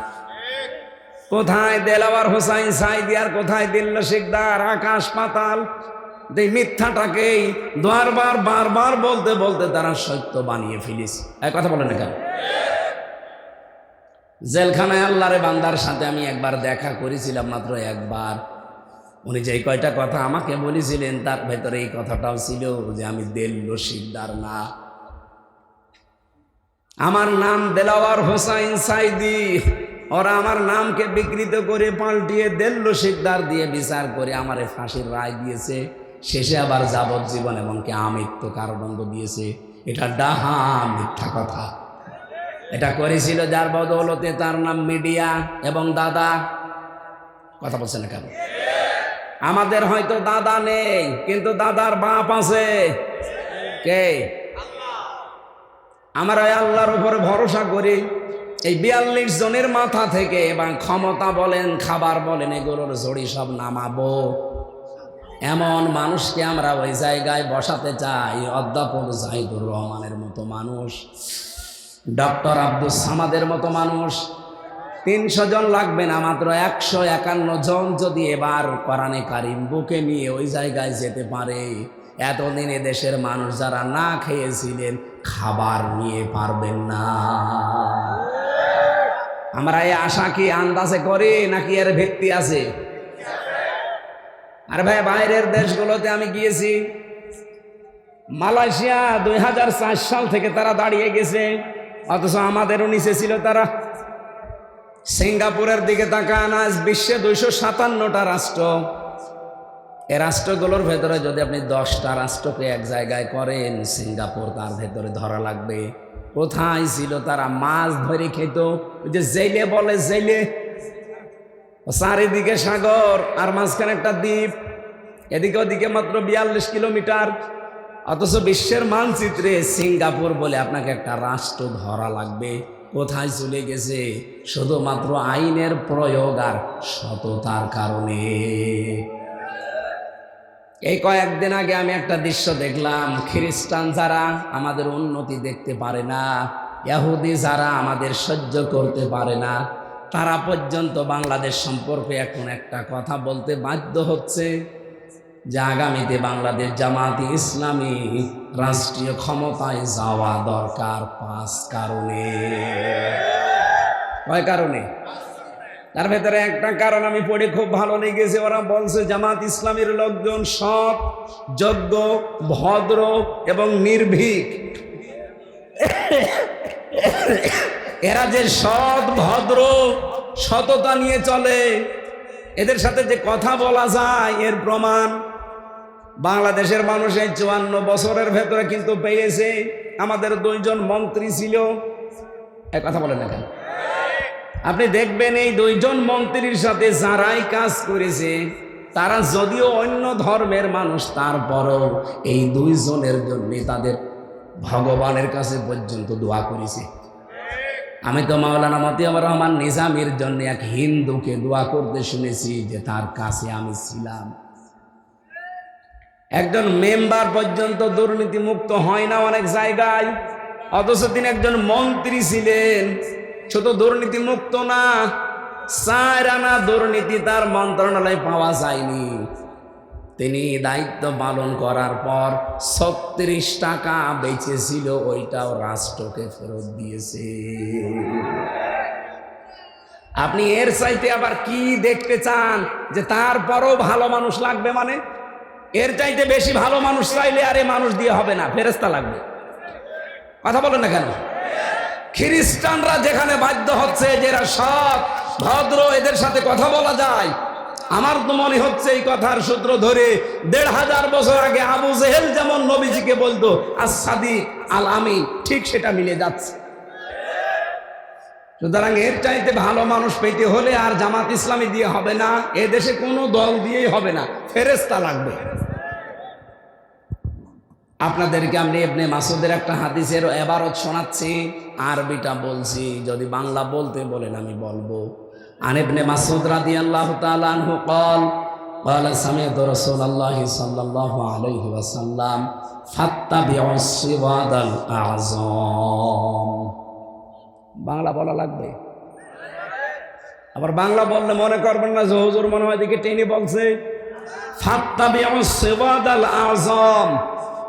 কোথায় দেলাওয়ার হোসাইন সাঈদী আর কোথায় দেল্লু শিকদার? আকাশ পাতাল। এই মিথ্যাটাকেই বারবার বলতে বলতে তারা সত্য বানিয়ে ফেলিস। এই কথা বলে না কেন? জেলখানায় আল্লাহরে বান্দার সাথে আমি একবার দেখা করেছিলাম, মাত্র একবার। উনি যে কয়টা কথা আমাকে বলেছিলেন তার ভেতরে এই কথাটাও ছিল যে আমি দেল্লু শিকদার না, আমার নাম দেলাওয়ার হোসাইন সাঈদী। ওরা আমার নামকে বিকৃত করে পাল্টিয়ে দেল্লু শিকদার দিয়ে বিচার করে আমারে ফাঁসির রায় দিয়েছে। শেষে আবার যাবজ্জীবন এমনকি আমৃত্যু কারাদণ্ড দিয়েছে। এটা ডাহা মিথ্যা কথা। এটা করেছিল যার বদৌলতে তার নাম মিডিয়া এবং দাদা। কথা বলছে না কেন? আমাদের হয়তো দাদা নেই, কিন্তু দাদার বাপ আছে। কে? আমরা আল্লাহর উপরে ভরসা করি। এই 42 জনের মাথা থেকে এবং ক্ষমতা বলেন, খাবার বলেন, এগুলোর জড়ি সব নামাবো। এমন মানুষকে আমরা ওই জায়গায় বসাতে চাই, অধ্যাপক জাহিদুর রহমানের মতো মানুষ, ডক্টর আব্দুস সামাদের মতো মানুষ। 300 জন লাগবে না, মাত্র 151 জন যদি এবার কোরআনে কারিম বুকে নিয়ে ওই জায়গায় যেতে পারে, এতদিনে দেশের মানুষ যারা না খেয়েছিলেন খাবার নিয়ে পারবেন না। আমরা এই আশা কি আন্দাজে করি নাকি এর ভিত্তি আছে? আর ভাই, বাইরের দেশগুলোতে আমি গিয়েছি। মালয়েশিয়া 2004 সাল থেকে তারা দাঁড়িয়ে গেছে, অথচ আমাদেরও নিচে ছিল তারা। সিঙ্গাপুরের দিকে তাকান, আজ বিশ্বে 257টা রাষ্ট্র। এই রাষ্ট্রগুলোর ভেতরে যদি আপনি 10টা রাষ্ট্রকে এক জায়গায় করেন, সিঙ্গাপুর তার ভেতরে ধরা লাগবে। কোথায় ছিল তারা? মাছ ধরে খেত, যে জেলে বলে, জেলে। চারিদিকে সাগর আর মাঝখানে একটা দ্বীপ, এদিকে ওদিকে মাত্র 42 কিলোমিটার। অথচ বিশ্বের মানচিত্রে সিঙ্গাপুর বলে আপনাকে একটা রাষ্ট্র ধরা লাগবে। কোথায় চলে গেছে? শুধুমাত্র আইনের প্রয়োগ আর সততার কারণে। এই কয়েকদিন আগে আমি একটা দৃশ্য দেখলাম। খ্রিস্টান যারা আমাদের উন্নতি দেখতে পারে না, ইহুদি যারা আমাদের সহ্য করতে পারে না, তারা পর্যন্ত বাংলাদেশ সম্পর্কে এখন একটা কথা বলতে বাধ্য হচ্ছে যে আগামীতে বাংলাদেশ জামাতে ইসলামী রাষ্ট্রীয় ক্ষমতায় যাওয়া দরকার 5 কারণে। কয় কারণে? তার ভেতরে একটা কারণ আমি পড়ে খুব ভালো লেগেছে। ওরা বলছে জামাত ইসলামের লোকজন সৎ, যোগ্য, ভদ্র এবং নির্ভীক। এরা যে সৎ, ভদ্র, সততা নিয়ে চলে, এদের সাথে যে কথা বলা যায় এর প্রমাণ বাংলাদেশের মানুষ এই 54 বছরের ভেতরে কিন্তু পেয়েছে। আমাদের 2 জন মন্ত্রী ছিল। এক কথা বলেন না কেন? আপনি দেখবেন এই 2 জন মন্ত্রীর সাথে যারাই কাজ করেছে তারা যদিও অন্য ধর্মের মানুষ, তারপরও এই 2 জনের জন্য তাদের ভগবানের কাছে পর্যন্ত দোয়া করেছে। আমি তো মাওলানা মতিয়ার রহমান নিজামীর জন্য এক হিন্দুকে দোয়া করতে শুনেছি যে তার কাছে আমি ছিলাম। একজন মেম্বার পর্যন্ত দুর্নীতি মুক্ত হয় না অনেক জায়গায়, অথচ তিনি একজন মন্ত্রী ছিলেন। শুধু দুর্নীতি মুক্ত না, 4 আনা দুর্নীতি তার মন্ত্রণালয়ে পাওয়া যায়নি। তিনি দায়িত্ব পালন করার পর 36 টাকা বেঁচেছিল, ওইটাও রাষ্ট্রকে ফেরত দিয়েছে। আপনি এর চাইতে আবার কি দেখতে চান যে তারপরও ভালো মানুষ লাগবে? মানে এর চাইতে বেশি ভালো মানুষ চাইলে আরে মানুষ দিয়ে হবে না, ফেরেশতা লাগবে। কথা বলেন না কেন? খ্রিস্টানরা যেখানে বাধ্য হচ্ছে যে এরা সৎ ভদ্র, এদের সাথে কথা বলা যায়, আমার তো মনে হচ্ছে এই কথার সূত্র ধরে ১৫০০ বছর আগে আবু জেহেল যেমন নবীজিকে বলতো আস-সাদিক আল আমিন, ঠিক সেটা মিলে যাচ্ছে। সুতরাং এর চাইতে ভালো মানুষ পেতে হলে আর জামাত ইসলামী দিয়ে হবে না, এ দেশে কোনো দল দিয়েই হবে না, ফেরেশতা লাগবে। আপনাদেরকে আমি ইবনে মাসউদের একটা হাদিসের ইবারত শোনাচ্ছি, আরবিটা বলছি, যদি বাংলা বলতে বলেন আমি বলবো। আন ইবনে মাসউদ রাদিয়াল্লাহু তাআলা আনহু قال قال سمعت رسول الله صلى الله عليه وسلم فاتبعوا الصراط الأعظم। বাংলা বলা লাগবে। আবার বাংলা বললে মনে করবেন না যে হুজুর মনে হয় দিকে টেনে বলছে। ফাত্তাবিউস সিরাতাল আযম,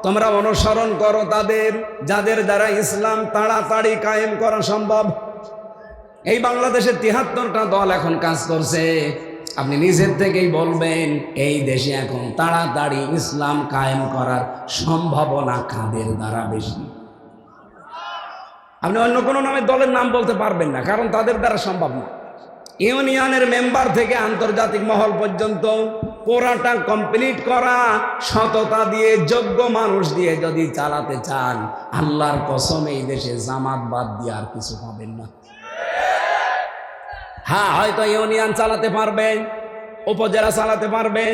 তোমরা অনুসরণ করো তাদের যাদের দ্বারা ইসলাম তাড়াতাড়ি কায়েম করা সম্ভব। এই বাংলাদেশের ৭৩টা দল এখন কাজ করছে, আপনি নিজের থেকেই বলবেন এই দেশে এখন তাড়াতাড়ি ইসলাম কায়েম করার সম্ভাবনা কাদের দ্বারা বেশি? আপনি অন্য কোনো নামে দলের নাম বলতে পারবেন না, কারণ তাদের দ্বারা সম্ভব না। ইউনিয়নের মেম্বার থেকে আন্তর্জাতিক মহল পর্যন্ত পুরাটা কমপ্লিট করা সততা দিয়ে, যোগ্য মানুষ দিয়ে যদি চালাতে চান, আল্লাহর কসম এই দেশে জামাত বাদ দিয়ে আর কিছু পাবেন না। হ্যাঁ, হয়তো ইউনিয়ন চালাতে পারবেন, উপজেলা চালাতে পারবেন,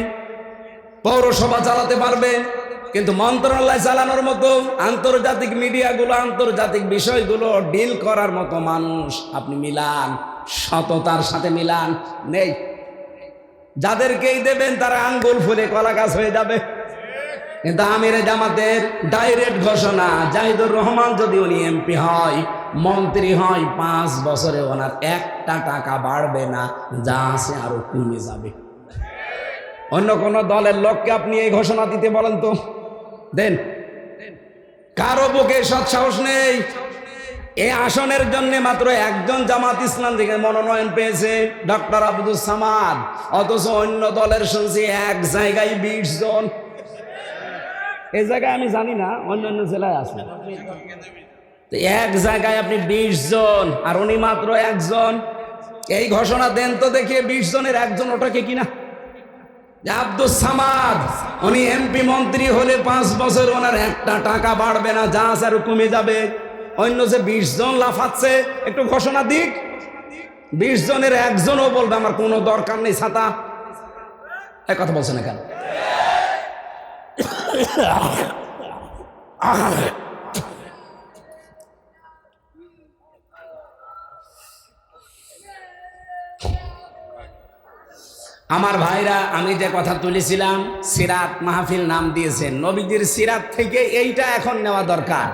পৌরসভা চালাতে পারবেন, কিন্তু মন্ত্রণালয় চালানোর মতো, আন্তর্জাতিক মিডিয়াগুলো, আন্তর্জাতিক বিষয়গুলো ডিল করার মতো মানুষ আপনি মিলান, সততার সাথে মিলান, নেই। যাদেরকেই দেবেন তারা আঙ্গুল ফুলে কলা গাছ হয়ে যাবে। কিন্তু আমিরে জামাতের ডাইরেক্ট ঘোষণা, জাহিদুর রহমান যদি উনি এমপি হয়, মন্ত্রী হয়, ৫ বছরে ওনার একটা টাকা বাড়বে না, যা আছে আরো কমে যাবে। অন্য কোন দলের লোককে আপনি এই ঘোষণা দিতে বলেন তো, দেন? কারো বুকে সৎসাহস নেই। এই আসনের জন্য মাত্র একজন জামাত ইসলাম থেকে মনোনয়ন পেয়েছে, ডক্টর আব্দুস সামাদ, অথচ অন্য দলের শুনছি এক জায়গায় ২০ জন। এই জায়গায় আমি জানি না, অন্যান্য জেলায় আছে। এক জায়গায় আপনি ২০ জন আর উনি মাত্র একজন। এই ঘোষণা দেন তো দেখিয়ে ২০ জনের একজন ওটাকে কিনা? আব্দুস সামাদ উনি এমপি মন্ত্রী হলে ৫ বছর ওনার একটা টাকা বাড়বে না, যা আছে আরো কমে যাবে। অন্য যে ২০ জন লাফাচ্ছে, একটু ঘোষণা দিক। ২০ জনের একজনও বলবে আমার কোনো দরকার নেই ছাতা। এক কথা বলছে না কেন? আমার ভাইরা, আমি যে কথা তুলেছিলাম, সিরাত মাহফিল নাম দিয়েছেন, নবীজির সিরাত থেকে এইটা এখন নেওয়া দরকার।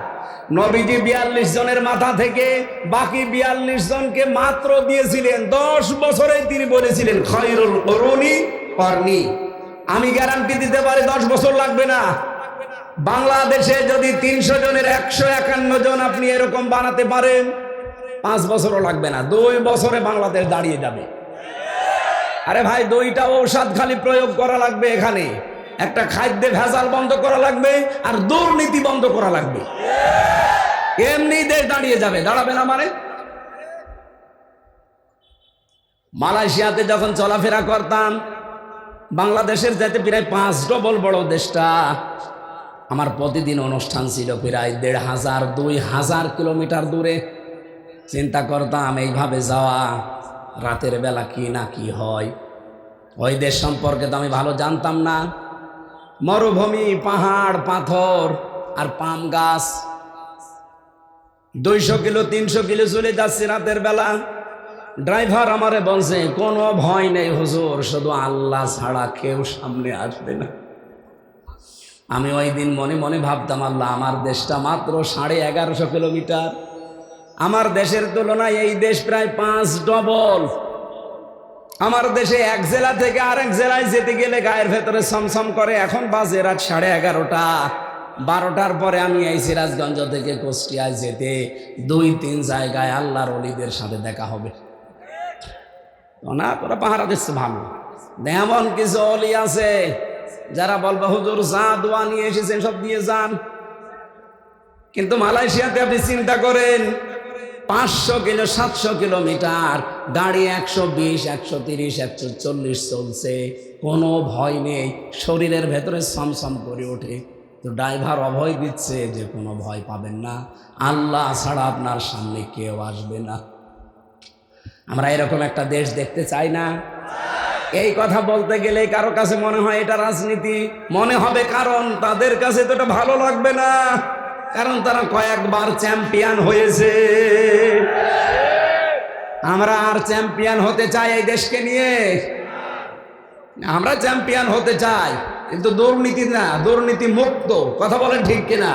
নবীজি ৪২ জনের মাথা থেকে বাকি ৪২ জনকে মাত্র দিয়েছিলেন ১০ বছরে। তিনি বলেছিলেন খায়রুল কুরুনি করনি। আমি গ্যারান্টি দিতে পারি ১০ বছর লাগবে না। বাংলাদেশে যদি ৩০০ জনের ১৫১ জন আপনি এরকম বানাতে পারেন, ৫ বছরও লাগবে না, ২ বছরে বাংলাদেশ দাঁড়িয়ে যাবে। আরে ভাই, ২টা ঔষধ খালি প্রয়োগ করা লাগবে। এখানে একটা খাদ্যে ভেজাল বন্ধ করা লাগবে, আর দুর্নীতি বন্ধ করা লাগবে। এমনি দেশ দাঁড়িয়ে যাবে। দাঁড়াবে না মানে? মালয়েশিয়াতে যখন চলাফেরা করতাম, বাংলাদেশের যাতে প্রায় ৫ ডবল বড় দেশটা, আমার প্রতিদিন অনুষ্ঠান ছিল প্রায় ১৫০০-২০০০ কিলোমিটার দূরে। চিন্তা করতাম এইভাবে যাওয়া, রাতের বেলা কি না কি হয়। ওই দেশ সম্পর্কে তো আমি ভালো জানতাম না। মরুভূমি, পাহাড়, পাথর আর পাম গাছ। ২০০ কিলো ৩০০ কিলো চলে যাচ্ছে রাতের বেলা। ড্রাইভার আমারে বলছে কোনো ভয় নেই হুজুর, শুধু আল্লাহ ছাড়া কেউ সামনে আসবে না। আমি ওই দিন মনে মনে ভাবতাম, আল্লাহ, আমার দেশটা মাত্র ১১৫০ কিলোমিটার। আমার দেশের তুলনায় এই দেশ প্রায় ৫ ডবল। আমার দেশে এক জেলা থেকে আরেক জেলায় যেতে গেলে গায়ের ভেতরে ছমছম করে। এখন বাজে রাত ১১:৩০। ১২টার পরে আমি এই সিরাজগঞ্জ থেকে কুষ্টিয়ায় যেতে ২-৩ জায়গায় আল্লাহর ওলিদের সাথে দেখা হবে। না, তোরা পাহারা দিচ্ছে ভালো। এমন কিছু অলি আছে যারা বলবে হুজুর যা দোয়া নিয়ে এসেছেন সব দিয়ে যান, কিন্তু মালয়েশিয়াতে আপনি চিন্তা করেন 500 কিলো 700 কিলোমিটার গাড়ি 120 130 140 চলছে, কোনো ভয় নেই, শরীরের ভেতরে সমসম করে ওঠে। তো ড্রাইভার অভয় দিচ্ছে যে কোনো ভয় পাবেন না, আল্লাহ ছাড়া আপনার সামনে কেউ আসবে না। আমরা এরকম একটা দেশ দেখতে চাই না? এই কথা বলতে গেলে কারো কাছে মনে হয় এটা রাজনীতি মনে হবে, কারণ তাদের কাছে তো এটা ভালো লাগবে না, কারণ তারা কয়েকবার চ্যাম্পিয়ন হয়েছে। আমরা আর চ্যাম্পিয়ন হতে চাই এই দেশকে নিয়ে? আমরা চ্যাম্পিয়ন হতে চাই, কিন্তু দুর্নীতি না, দুর্নীতি মুক্ত। কথা বলেন ঠিক কিনা?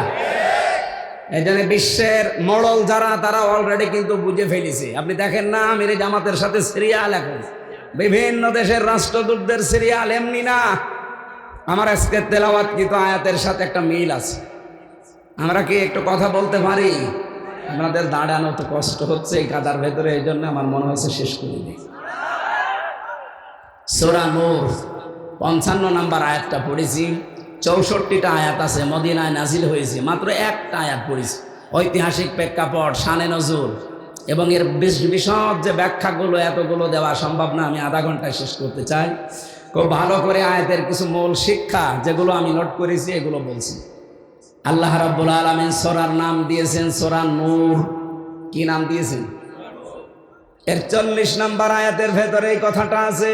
এই জন্য বিশ্বের মডেল যারা, তারা অলরেডি কিন্তু বুঝে ফেলেছে। আপনি দেখেন না, আমির জামাতের সাথে সিরিয়াল, এখন বিভিন্ন দেশের রাষ্ট্রদূতদের সিরিয়াল এমনি না। আমার আজকে তেলাওয়াতকৃত আয়াতের সাথে একটা মিল আছে। আমরা কি একটু কথা বলতে পারি? আমাদের দাঁড়ানো তো কষ্ট হচ্ছে এই কাদার ভেতরে, এই জন্য আমার মনে হচ্ছে শেষ করে দিই। সূরা নূর 55 নম্বর আয়াতটা পড়েছি। 64টা আয়াত আছে, মদিনায় নাজিল হয়েছে, মাত্র একটা আয়াত পড়েছি। ঐতিহাসিক প্রেক্ষাপট, শানে নজুল এবং এর বিশদ যে ব্যাখ্যাগুলো, এতগুলো দেওয়া সম্ভব না, আমি আধা ঘন্টায় শেষ করতে চাই। খুব ভালো করে আয়াতের কিছু মূল শিক্ষা যেগুলো আমি নোট করেছি এগুলো বলছি। আল্লাহ রাব্বুল আলামিন সূরার নাম দিয়েছেন সূরা নূর। কি নাম দিয়েছেন? এর 40 নম্বর আয়াতের ভেতরে এই কথাটা আছে।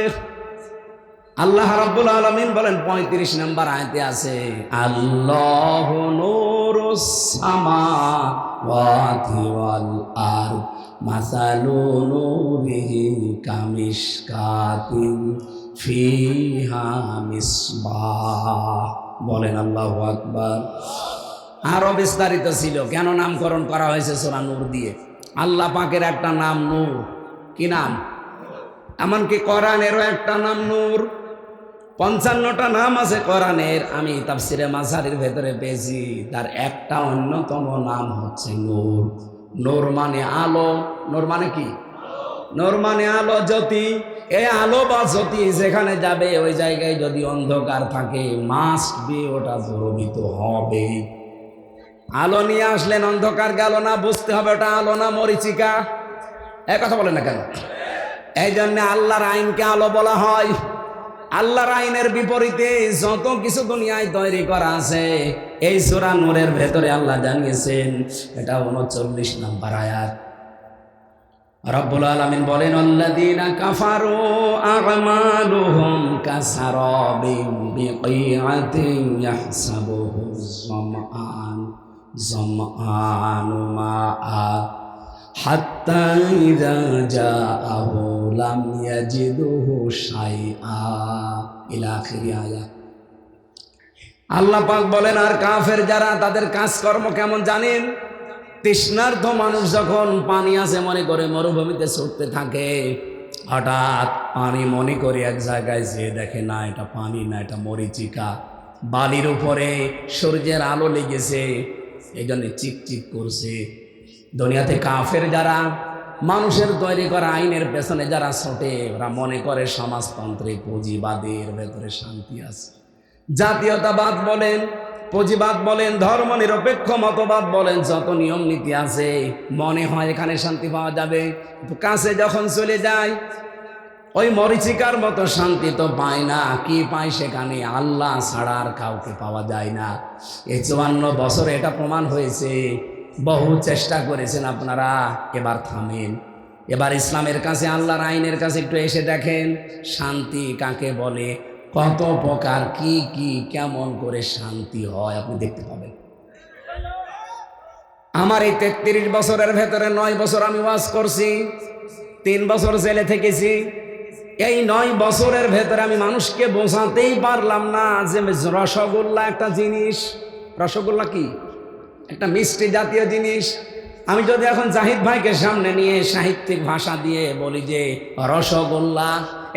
আল্লাহ রাব্বুল আলামিন বলেন 35 নম্বর আয়াতে আছে, আল্লাহু নূরুস সামাওয়াতি ওয়াল আরদ মাসালু নূরিহি কামিশকাতিন ফিহা মিসবাহ। বলেন আল্লাহু আকবার। আরো বিস্তারিত ছিল কেন নামকরণ করা হয়েছে সূরা নূর দিয়ে। আল্লাহ পাকের একটা নাম নূর। কি নাম? এমনকি কোরআনেরও একটা নাম নূর। 55টা নাম আছে কোরআনের, আমি তাফসিরে মাঝারির ভেতরে পেয়েছি, তার একটা অন্যতম নাম হচ্ছে নূর। নূর মানে আলো। নূর মানে কি? নূর মানে আলো, জ্যোতি। এই আলো বা জ্যোতি যেখানে যাবে ওই জায়গায় যদি অন্ধকার থাকে, মাস্ট বি ওটা প্রভাবিত হবে। আলো নিয়ে আসলেন, অন্ধকার গেল না, বুঝতে হবে ওটা আলো না মরিচিকা। এই কথা বলেন না কেন? এই জন্য আল্লাহর আইনকে আলো বলা হয়। আল্লাহর আইনের বিপরীতে যত কিছু দুনিয়ায় তৈরি করা আছে, এই সূরা নূরের ভেতরে আল্লাহ জানিয়েছেন। এটা 39 নম্বর আয়াত। রব্বুল আলামিন বলেন, আল্লাযীনা কাফারু আ'মালুহুম কাসারাবিন বিকিআতিন ইয়াহসাবুহু যামআনু মাআ হাত্তা ইযা জাআহু লাম ইয়াজিদুহু শাইআ ইলা আখিরি আয়াত। আল্লাহ পাক বলেন, আর কাফের যারা, তাদের কাজকর্ম কেমন জানেন? তৃষ্ণার্ত মানুষ যখন পানি আছে মনে করে মরুভূমিতে ছুটতে থাকে, হঠাৎ পানি মনে করে এক জায়গায় যেয়ে দেখে না এটা পানি না, এটা মরিচিকা। বালির উপরে সূর্যের আলো লেগেছে, এই জন্য চিকচিক করছে। দুনিয়াতে কাফের যারা, মানুষের তৈরি করা আইনের পেছনে যারা ছোটে, ওরা মনে করে সমাজতন্ত্রে পুঁজিবাদের ভেতরে শান্তি আছে। জাতীয়তাবাদ বলেন, পুঁজিবাদ বলেন, ধর্ম নিরপেক্ষ মতবাদ বলেন, যত নিয়ম নীতি আছে, মনে হয় এখানে শান্তি পাওয়া যাবে। কাছে যখন চলে যায়, ওই মরিচিকার মতো শান্তি তো পায় না। কি পায় সেখানে? আল্লাহ ছাড়া আর কাউকে পাওয়া যায় না। এই 54 বছরে এটা প্রমাণ হয়েছে। বহু চেষ্টা করেছেন আপনারা, এবার থামেন। এবার ইসলামের কাছে, আল্লাহর আইনের কাছে একটু এসে দেখেন শান্তি কাকে বলে, কত প্রকার, কি কি কেমন করে শান্তি হয় আপনি দেখতে পাবেন। আমার এই 33 বছরের ভেতরে 9 বছর আমি ওয়াজ করছি, 3 বছর জেলে থেকেছি। এই 9 বছরের ভেতরে আমি মানুষকে বোঝাতেই পারলাম না যে রসগোল্লা একটা জিনিস। রসগোল্লা কি? একটা মিষ্টি জাতীয় জিনিস। আমি যদি এখন জাহিদ ভাইকে সামনে নিয়ে সাহিত্যিক ভাষা দিয়ে বলি যে রসগোল্লা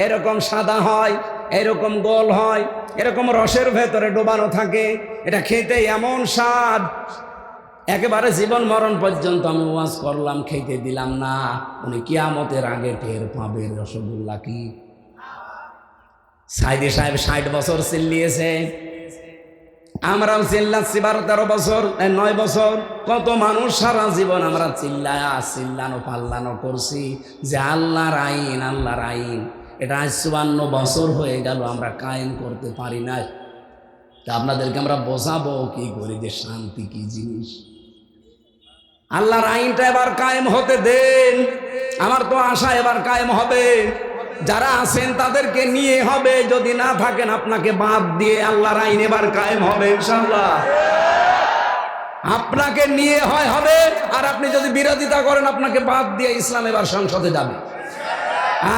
এরকম সাদা হয়, এরকম গোল হয়, এরকম রসের ভেতরে ডোবানো থাকে, এটা খেতে এমন স্বাদ, একেবারে জীবন মরণ পর্যন্ত আমি ওয়াজ করলাম, খেতে দিলাম না। উনি কিয়ামতের আগে টের পাবে রসগোল্লা কি। সাইদি সাহেব 60 বছর চিল্লিয়েছে, আমরাও চিল্লাচ্ছি 12-13 বছর 9 বছর। কত মানুষ সারা জীবন আমরা চিল্লানো পাল্লানো করছি যে আল্লাহর আইন, আল্লাহর আইন। এটা আজ 54 বছর হয়ে গেল আমরা কায়েম করতে পারি না। তা আপনাদেরকে আমরা বোঝাবো কি করি যে শান্তি কি জিনিস। আল্লাহর আইনটা এবার কায়েম হতে দেন। আমার তো আশা এবার কায়েম হবে। যারা আছেন তাদেরকে নিয়ে হবে, যদি না থাকেন আপনাকে বাদ দিয়ে আল্লাহর আইন এবার কায়েম হবে ইনশাআল্লাহ। আপনাকে নিয়ে হবে, আর আপনি যদি বিরোধিতা করেন আপনাকে বাদ দিয়ে ইসলাম এবার সংসদে যাবে।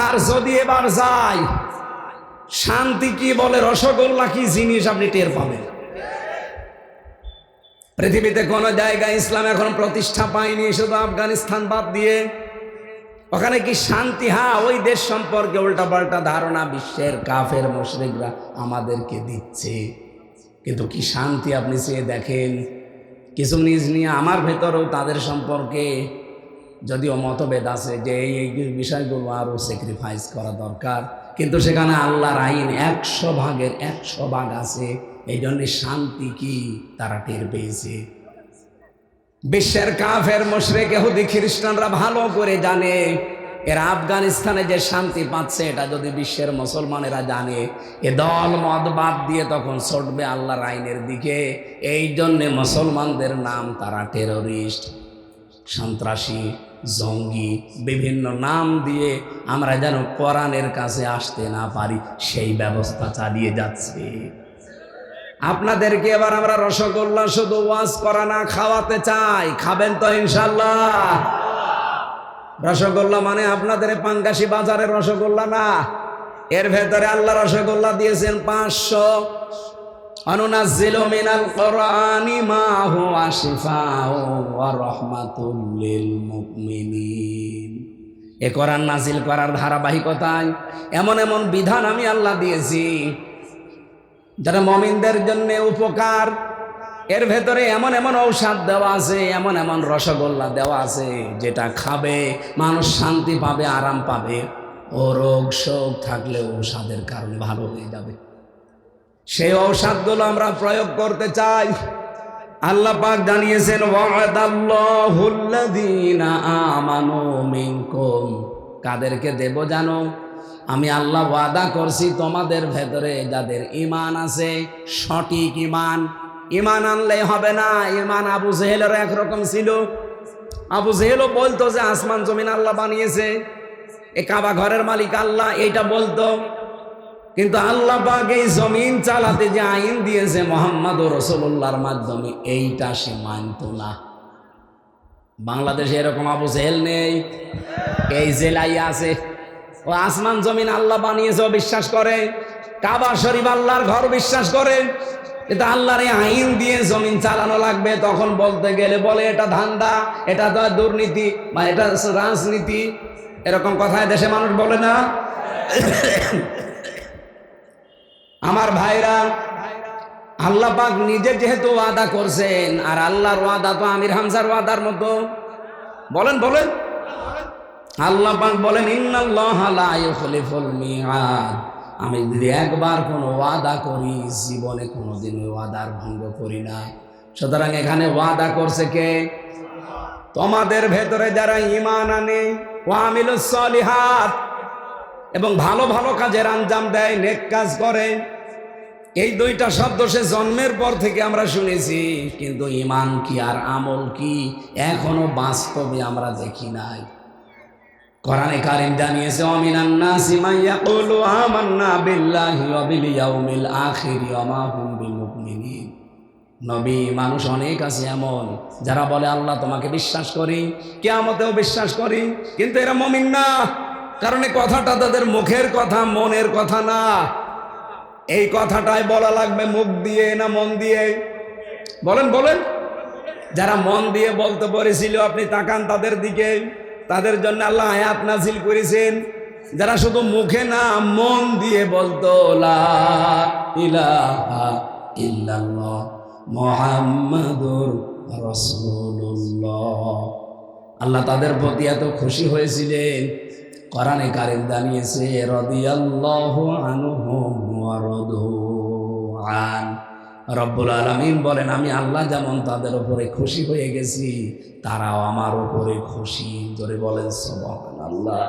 আর যদি এবার যায়, শান্তি কি বলে, রসগোল্লা কি জিনিস আপনি টের পাবেন। পৃথিবীতে কোন জায়গায় ইসলাম এখন প্রতিষ্ঠা পায়নি, শুধু আফগানিস্তান বাদ দিয়ে। ওখানে কি শান্তি? হ্যাঁ, ওই দেশ সম্পর্কে উল্টাপাল্টা ধারণা বিশ্বের কাফের মুশরিকরা আমাদেরকে দিচ্ছে, কিন্তু কি শান্তি আপনি চেয়ে দেখেন। কিছু নিজ নিয়ে আমার ভেতরেও তাদের সম্পর্কে যদিও মতভেদ আছে যে এই বিষয়গুলো আরও স্যাক্রিফাইস করা দরকার, কিন্তু সেখানে আল্লাহর আইন 100 ভাগের 100 ভাগ আছে। এই জন্য শান্তি কি তারা টের পেয়েছে। বিশ্বের কাফের মুশরিক ইহুদি খ্রিস্টানরা ভালো করে জানে এরা আফগানিস্তানে যে শান্তি পাচ্ছে, এটা যদি বিশ্বের মুসলমানেরা জানে, এ দল মত বাদ দিয়ে তখন ছুটবে আল্লাহর আইনের দিকে। এই জন্যে মুসলমানদের নাম তারা টেরোরিস্ট, সন্ত্রাসী, জঙ্গি, বিভিন্ন নাম দিয়ে আমরা যেন কোরআনের কাছে আসতে না পারি সেই ব্যবস্থা চালিয়ে যাচ্ছে। আপনাদেরকে এবার আমরা রসগোল্লা শুধু ওয়াজ করা না, খাওয়াতে চাই। খাবেন তো ইনশাল্লাহ? রসগোল্লা মানে আপনাদের পাঙ্গাসি বাজারের রসগোল্লা না, এর ভেতরে আল্লাহ রসগোল্লা দিয়েছেন 500। অনুনাজ্জিলু মিনাল কুরআনি মা হুয়া শিফাউ ওয়া রাহমাতুল লিল মুমিনিন। এ কোরআন নাজিল করার ধারাবাহিকতায় এমন এমন বিধান আমি আল্লাহ দিয়েছি যারা মুমিনদের জন্য উপকার। এর ভেতরে এমন এমন ঔষধ দেওয়া আছে, এমন এমন রসগোল্লা দেওয়া আছে যেটা খাবে মানুষ শান্তি পাবে, আরাম পাবে। ও রোগ শোক থাকলে ঔষধের কারণে ভালো হয়ে যাবে। সেই ঔষধগুলো আমরা প্রয়োগ করতে চাই। আল্লাহ পাক জানিয়েছেন ওয়াদাল্লাহুল্লাযীনা আমানু মিনকুম। কাদেরকে দেব জানো? আমি আল্লাহ ওয়াদা করছি তোমাদের ভেতরে যাদের ঈমান আছে, সঠিক ঈমান। ঈমান আনলে হবে না। ঈমান আবু জেহেলের একরকম ছিল। আবু জেহেলও বলতো যে আসমান জমিন আল্লাহ বানিয়েছে, এ কাবা ঘরের মালিক আল্লাহ, এইটা বলতো। কিন্তু আল্লাহ পাক এই জমিন চালাতে যে আইন দিয়েছে মুহাম্মদুর রাসূলুল্লাহর মাধ্যমে, এইটা সে মানত না। বাংলাদেশে এরকম আবু জেহেল নেই, এই জেলাই আছে। ও আসমান জমিন আল্লাহ বানিয়েছে বিশ্বাস করে, কাবা শরীফ আল্লাহর ঘর বিশ্বাস করে, এটা আল্লাহর আইন দিয়ে জমিন চালানো লাগবে। তখন বলতে গেলে বলে এটা ধান্দা, এটা তো দুর্নীতি বা এটা রাজনীতি, এরকম কথায় দেশে মানুষ বলে না। আমার ভাইরা, আল্লাহ পাক নিজে যেহেতু ওয়াদা করছেন, আর আল্লাহর ওয়াদা তো আমির হামজার ওয়াদার মতো। বলেন বলেন, আল্লাহ পাক বলেন ইন্নাল্লাহা লা ইউখলিফুল মিআদ। আমি যদি একবার কোনো ওয়াদা করি, জীবনে কোনোদিন ওই ওয়াদার ভঙ্গ করি না। সুতরাং এখানে ওয়াদা করছে কে? তোমাদের ভেতরে যারা ঈমান আনে, ওয়া আমিলুস সলিহাত, এবং ভালো ভালো কাজের আঞ্জাম দেয়, নেক কাজ করে। এই দুইটা শব্দ সে জন্মের পর থেকে আমরা শুনেছি, কিন্তু ঈমান কি আর আমল কি এখনো বাস্তবে আমরা দেখি নাই। কোরআনে কারীম জানিয়েছে ওয়ামিনান নাসি মান ইয়াকুলু আমান্না বিল্লাহি ওয়া বিল ইয়াউমিল আখির ওয়া মা হুম বিমুমিনিন। নবী, মানুষ অনেক আছে এমন যারা বলে আল্লাহ তোমাকে বিশ্বাস করি, কিয়ামতেও বিশ্বাস করি, কিন্তু এরা মুমিন না। কারণ এই কথাটা তাদের মুখের কথা, মনের কথা না। এই কথাটাই বলা লাগবে মুখ দিয়ে না মন দিয়ে? বলেন বলেন। যারা মন দিয়ে বলতে পেরেছিল আপনি তাকান তাদের দিকে, তাদের জন্য আল্লাহ আয়াত নাযিল করেছেন। যারা শুধু মুখে না মন দিয়ে বলতো লা ইলাহা ইল্লাল্লাহ মুহাম্মাদুর রাসূলুল্লাহ। আল্লাহ তাদের প্রতি এত খুশি হয়েছিলেন, কোরআনে কারীম জানিয়েছে রাদিয়াল্লাহু আনহুম ওয়া রাদু আন। রব্বুল আলামিন বলেন আমি আল্লাহ যেমন তাদের উপরে খুশি হয়ে গেছি, তারাও আমার উপরে খুশি। জোরে বলেন সুবহানাল্লাহ।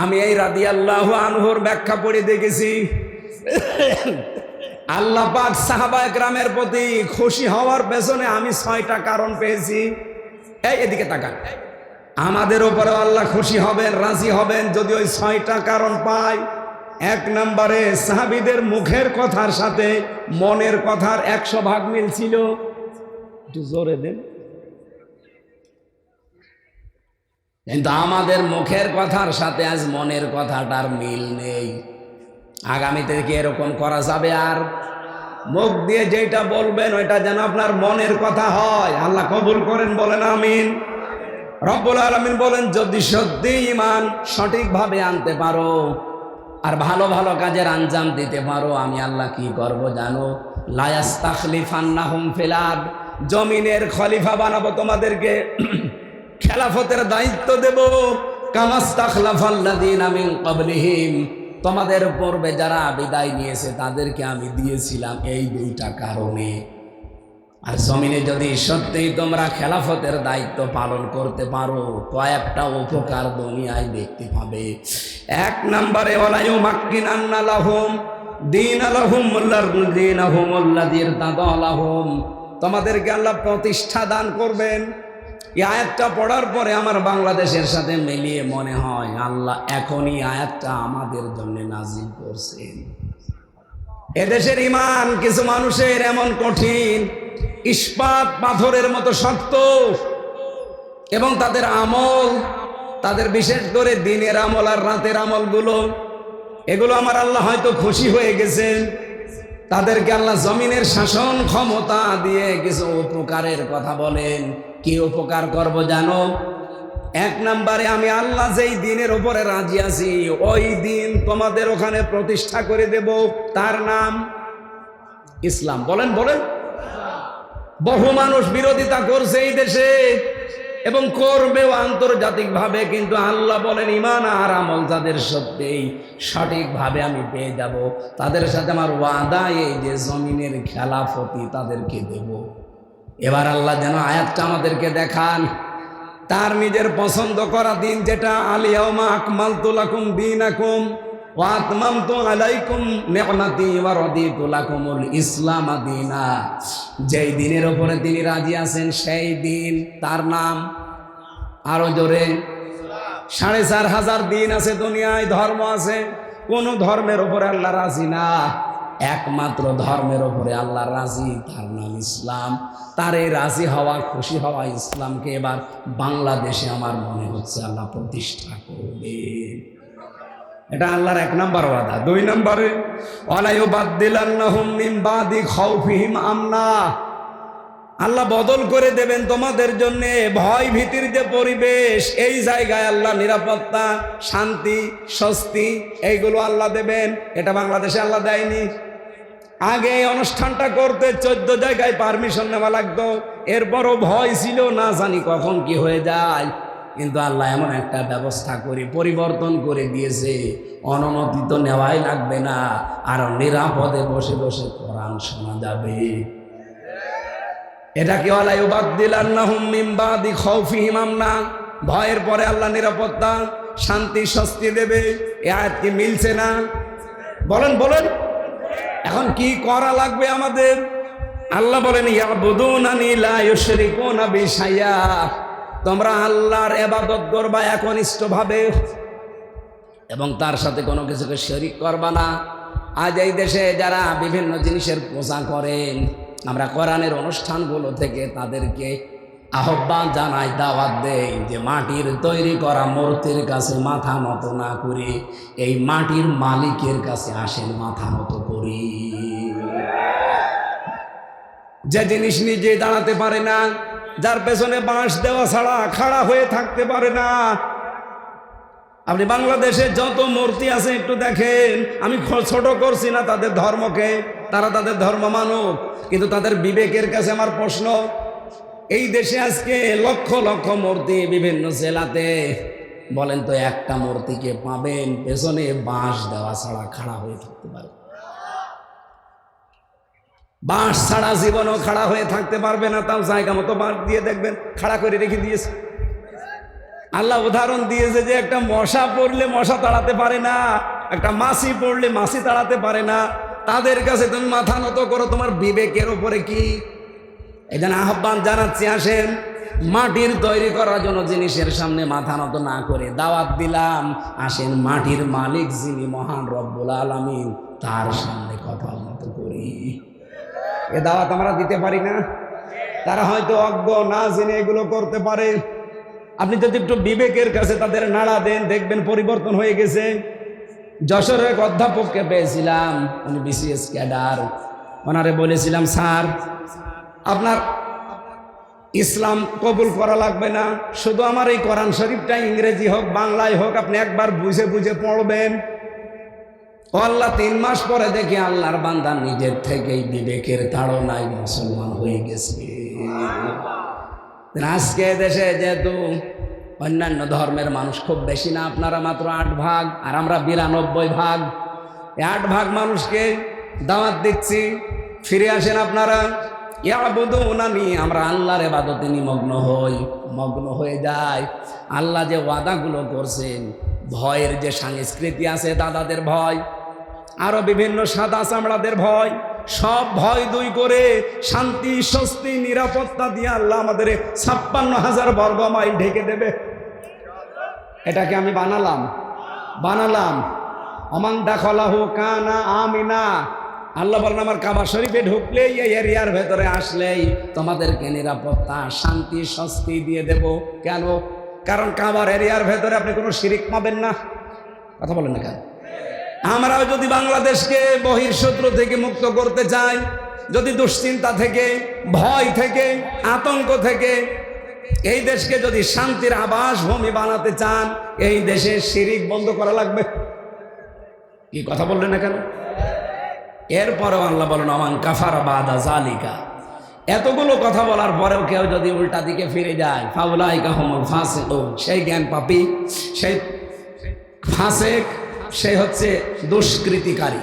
আমি এই রাদিয়াল্লাহু আনহুর ব্যাখ্যা পড়ে দেখেছি, আল্লাহ পাক সাহাবায়ে কেরামের প্রতি খুশি হওয়ার পেছনে আমি 6টা কারণ পেয়েছি। এদিকে তাকান, আমাদের উপরে আল্লাহ খুশি হবেন, রাজি হবেন যদি ওই 6টা কারণ পাই। 1 নম্বরে সাহাবীদের মুখের কথার সাথে মনের কথার 100 ভাগ মিল ছিল। একটু জোরে দেন। কিন্তু আমাদের মুখের কথার সাথে আজ মনের কথাটার মিল নেই। আগামীতে কি এরকম করা যাবে? আর মুখ দিয়ে যেটা বলবেন ওইটা যেন আপনার মনের কথা হয়। আল্লাহ কবুল করেন, বলেন আমিন। রব্বুল আলামিন বলেন যদি সত্যি ঈমান সঠিকভাবে আনতে পারো আর ভালো ভালো কাজের আঞ্জাম দিতে পারো, আমি আল্লাহ কি করব জানো? লা ইয়াস্তাখলিফান্নাহুম ফিল আরদ, জমিনের খলিফা বানাবো তোমাদেরকে, খেলাফতের দায়িত্ব দেব। কামাস্তাখলাফাল্লাযীনা মিন ক্বাবলিহিম, তোমাদের পূর্বে যারা বিদায় নিয়েছে তাদেরকে আমি দিয়েছিলাম এই 2টা কারণে। আর জমিনে যদি সত্যিই তোমরা খেলাফতের দায়িত্ব পালন করতে পারো, কয়েকটা উপকার দুনিয়ায় দেখতে পাবে। 1 নম্বরে ওয়ালা ইউমাক্কিনান্না লাহুম দীনালাহুম আল্লাযী ইরতাদা লাহুম, তোমাদেরকে আল্লাহ প্রতিষ্ঠা দান করবেন। এই আয়াতটা পড়ার পরে আমার বাংলাদেশের সাথে মিলিয়ে মনে হয় আল্লাহ এখনই আয়াতটা আমাদের জন্য নাজিল করছেন। এদেশের ঈমান কিছু মানুষের এমন কঠিন, ইস্পাত পাথরের মতো শক্ত, এবং তাদের আমল, তাদের বিশেষ করে দিনের আমল আর রাতের আমলগুলো, এগুলো আমার আল্লাহ হয়তো খুশি হয়ে গেছেন। তাদেরকে আল্লাহ জমিনের শাসন ক্ষমতা দিয়ে কিছু উপকারের কথা বলেন। কি উপকার করব জানো? 1 নম্বরে আমি আল্লাহ যেই দিনের উপরে রাজি আছি ওই দিন তোমাদের ওখানে প্রতিষ্ঠা করে দেব, তার নাম ইসলাম। বলেন বলেন। বহু মানুষ বিরোধিতা করছে এই দেশে এবং করবেও আন্তর্জাতিকভাবে, কিন্তু আল্লাহ বলেন ঈমান আর আমল যাদের সত্যিই সঠিকভাবে আমি পেয়ে যাব, তাদের সাথে আমার ওয়াদা এই যে জমিনের খেলাফতি তাদেরকে দেব। এবার আল্লাহ যেন আয়াতটা আমাদেরকে দেখান তার নিজের পছন্দ করা দিন, যেটা আল ইয়াউমা আকমালতু লাকুম দীনাকুম ওয়া আতমামতু আলাইকুম নি'মাতি ওয়া রাদিতু লাকুমুল ইসলাম দীনা। যেই দিনের উপরে তিনি রাজি আছেন সেই দিন, তার নাম আরো জোরে 4500 দিন আছে দুনিয়ায়, ধর্ম আছে, কোন ধর্মের উপরে আল্লাহ রাজি না, একমাত্র ধর্মের উপরে আল্লাহ রাজি, তার নাম ইসলাম। তার এই রাজি হওয়া, খুশি হওয়া ইসলামকে এবার বাংলাদেশে আমার মনে হচ্ছে আল্লাহ প্রতিষ্ঠা করবে। এটা আল্লাহর 1 নম্বর ওয়াদা। 2 নম্বরে ওয়ালা ইউবাদদিলান্নাহুম মিন বাদি খাউফিহিম আমনা, আল্লাহ বদল করে দেবেন তোমাদের জন্য ভয় ভীতির যে পরিবেশ, এই জায়গায় আল্লাহ নিরাপত্তা, শান্তি, স্বস্তি এইগুলো আল্লাহ দেবেন। এটা বাংলাদেশে আল্লাহ দেয়নি। আগে এই অনুষ্ঠানটা করতে 14 জায়গায় পারমিশন নেওয়া লাগতো, এরপরও ভয় ছিল, না জানি কখন কি হয়ে যায়। কিন্তু আল্লাহ এমন একটা ব্যবস্থা করে পরিবর্তন করে দিয়েছে, অনুমতি তো নেওয়াই লাগবে না, আর নিরাপদে বসে বসে কোরআন শোনা যাবে। এটা কি ওয়ালা ইউবাদদিলান্নাহুম মিন বাদি খাউফিহিম আমনা, ভয়ের পরে আল্লাহ নিরাপত্তা, শান্তি, স্বস্তি দেবে। এই আয়াত কি মিলছে না? বলেন বলেন। এখন কি করা লাগবে আমাদের? আল্লাহ বলেন ইয়াবুদুনানি লা ইউশরিকুনা বি শাইআ, তোমরা আল্লাহর ইবাদত করবা একনিষ্ঠভাবে এবং তার সাথে কোনো কিছুকে শরীক করবা না। আজ এই দেশে যারা বিভিন্ন জিনিসের পূজা করেন, আমরা কোরআনের অনুষ্ঠানগুলো থেকে তাদেরকে আহ্বান জানাই, দাওয়াত দেই যে মাটির তৈরি করা মূর্তির কাছে মাথা নত না করে এই মাটির মালিকের কাছে আসেন, মাথা নত করি। যে জিনিস নিজে দাঁড়াতে পারে না, যার পেছনে বাঁশ দেওয়া ছাড়া খাড়া হয়ে থাকতে পারে না, আপনি বাংলাদেশে যত মূর্তি আছে একটু দেখেন। আমি ছোট করছি না তাদের ধর্মকে, তারা তাদের ধর্ম মানুক, কিন্তু তাদের বিবেকের কাছে আমার প্রশ্ন, এই দেশে আজকে লক্ষ লক্ষ মূর্তি বিভিন্ন জেলাতে, বলেন তো একটা মূর্তিকে পাবেন পেছনে বাঁশ দেওয়া ছাড়া খাড়া হয়ে থাকতে পারে? বাঁশ ছাড়া জীবনও খাড়া হয়ে থাকতে পারবে না। তাও জায়গা মতো বাঁশ দিয়ে দেখবেন খাড়া করে রেখে দিয়েছে। আল্লাহ উদাহরণ দিয়েছে যে একটা মশা পড়লে মশা তাড়াতে পারে না, একটা মাছি পড়লে মাছি তাড়াতে পারে না। তাদের কাছে তুমি মাথা নত করো, তোমার বিবেকের ওপরে কি? এই জন্য আহ্বান জানাচ্ছি, আসেন মাটির তৈরি করার জন্য জিনিসের সামনে মাথা নত না করে দাওয়াত দিলাম, আসেন মাটির মালিক যিনি মহান রব্বুল আলামিন তার সামনে কপাল নত করি। এ দাওয়াত আমরা দিতে পারি না? তারা হয়তো অজ্ঞ, না জেনে এগুলো করতে পারে। আপনি যদি একটু বিবেকের কাছে তাদের নাড়া দেন, দেখবেন পরিবর্তন হয়ে গেছে। যশোরের এক অধ্যাপককে পেয়েছিলাম, উনি বিসিএস ক্যাডার। ওনারে বলেছিলাম, স্যার আপনার ইসলাম কবুল করা লাগবে না, শুধু আমার এই কোরআন শরীফটা ইংরেজি হোক বাংলায় হোক আপনি একবার বুঝে বুঝে পড়বেন। ও আল্লাহ, 3 মাস পরে দেখি আল্লাহর বান্দা নিজের থেকেই বিবেকের তাড়নায় মুসলমান হয়ে গেছে। আজকে দেশে যেহেতু অন্যান্য ধর্মের মানুষ খুব বেশি না, আপনারা মাত্র 8 ভাগ আর আমরা 92 ভাগ। 8 ভাগ মানুষকে দাওয়াত দিচ্ছি, ফিরে আসেন আপনারা। ইয়াবুদুনানি, আমরা আল্লাহর ইবাদতে নিমগ্ন হই, মগ্ন হয়ে যাই। আল্লাহ যে ওয়াদাগুলো করছেন, ভয়ের যে সংস্কৃতি আছে, দাদাদের ভয়, আরো বিভিন্ন সাদা চামড়াদের ভয়, সব ভয় দুই করে শান্তি স্বস্তি নিরাপত্তা দিয়ে আল্লাহ আমাদের 56,000 বর্গ মাইল ঢেকে দেবে। এটাকে আমি বানালাম। অমান দাখলাহু কানা আমিনা। আল্লাহ বলেন, আমার কাবা শরীফে ঢুকলেই, এই এরিয়ার ভেতরে আসলেই তোমাদেরকে নিরাপত্তা শান্তি স্বস্তি দিয়ে দেব। কেন? কারণ কাবার এরিয়ার ভেতরে আপনি কোনো শিরিক পাবেন না। কথা বলেন না কেন? আমরাও যদি বাংলাদেশকে বহির্শত্রু থেকে মুক্ত করতে চাই, যদি দুশ্চিন্তা থেকে, ভয় থেকে, আতঙ্ক থেকে এই দেশকে যদি শান্তির আবাস ভূমি বানাতে চান, এই দেশে শিরিক বন্ধ করা লাগবে। কি কথা বললেন না কেন? এরপরেও আল্লাহ বলেন, আমান কাফারা বাদা জালিকা। এতগুলো কথা বলার পরেও কেউ যদি উল্টা দিকে ফিরে যায়, ফাউলাইকা হুমুল ফাসিকুন, সেই জ্ঞান পাপী, সেই ফাসেক, সে হচ্ছে দুষ্কৃতিকারী।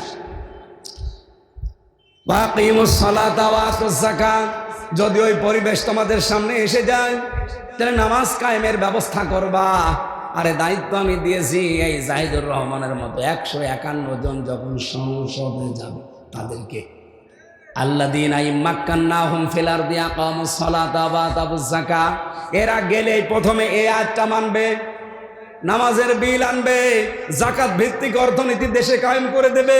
ওয়াকিমুস সালাতা ওয়া আতুজ যাকাত, যদি ওই পরিবেশ তোমাদের সামনে এসে যায় তাহলে নামাজ কায়েমের ব্যবস্থা করবা। আরে দায়িত্ব আমি দিয়েছি এই জাহিদুর রহমানের মতো 151 জন যখন সংসদে যাবে তাদেরকে, আল্লাযীনা ইম্মাক্কান্নাহুম ফিল আরদি আকামুস সালাতা ওয়া আতাবুজ যাকাত, এরা গেলেই প্রথমে এই আয়াতটা মানবে, নামাজের বিল আনবে, জাকাত ভিত্তিক অর্থনীতি দেশে কায়েম করে দেবে।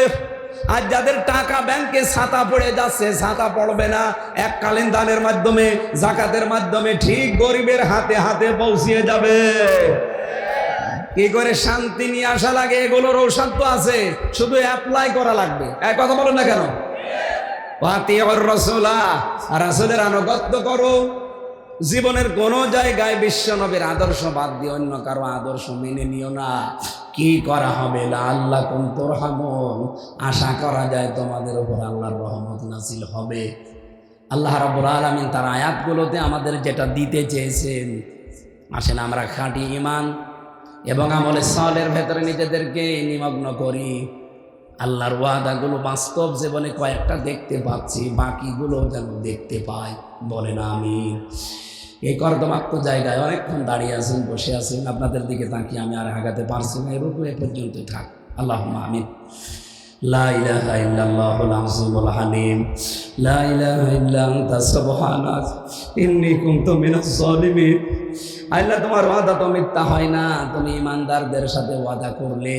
আর যাদের টাকা ব্যাংকে ছাতা পড়ে যাচ্ছে, ছাতা পড়বে না, এককালীন দানের মাধ্যমে, জাকাতের মাধ্যমে ঠিক গরিবের হাতে হাতে পৌঁছিয়ে যাবে। কি করে শান্তি নিয়ে আসা লাগে, এগুলোর ঔষধ তো আছে, শুধু অ্যাপ্লাই করা লাগবে। এক কথা বলেন না কেন? ওয়াতিউর রাসূলা, রাসূলের আনুগত্য করো। জীবনের কোন জায়গায় বিশ্ব নবীর আদর্শ বাদ দিয়ে অন্য কারো আদর্শ মেনে নিও না। কি করা হবে? আল্লাহ কুম তুরহামুন, আশা করা যায় তোমাদের উপর আল্লাহর রহমত নাযিল হবে। আল্লাহ রাব্বুল আলামিন তার আয়াতগুলোতে আমাদের যেটা দিতে চেয়েছেন, আসেন আমরা খাঁটি ঈমান এবং আমলে সালের ভেতরে নিজেদেরকে নিমগ্ন করি। আল্লাহর ওয়াদাগুলো বাস্তব জীবনে কয়েকটা দেখতে পাচ্ছি, বাকিগুলো যেন দেখতে পাই। বলেন আমিন। এই কর্দমাক্ত জায়গায় অনেকক্ষণ দাঁড়িয়ে আছেন, বসে আছেন, আপনাদের দিকে তাকিয়ে আমি আর আগাতে পারছি না, এর উপরে পর্যন্ত থাক। আল্লাহুম্মা আমিন। লা ইলাহা ইল্লাল্লাহুল আযীমুল হালিম, লা ইলাহা ইল্লা আনতা সুবহানাক ইন্নী কুনতু মিনাজ জালিমিন। আল্লাহ, তোমার ওয়াদা তো মিথ্যা হয় না। তুমি ইমানদারদের সাথে ওয়াদা করলে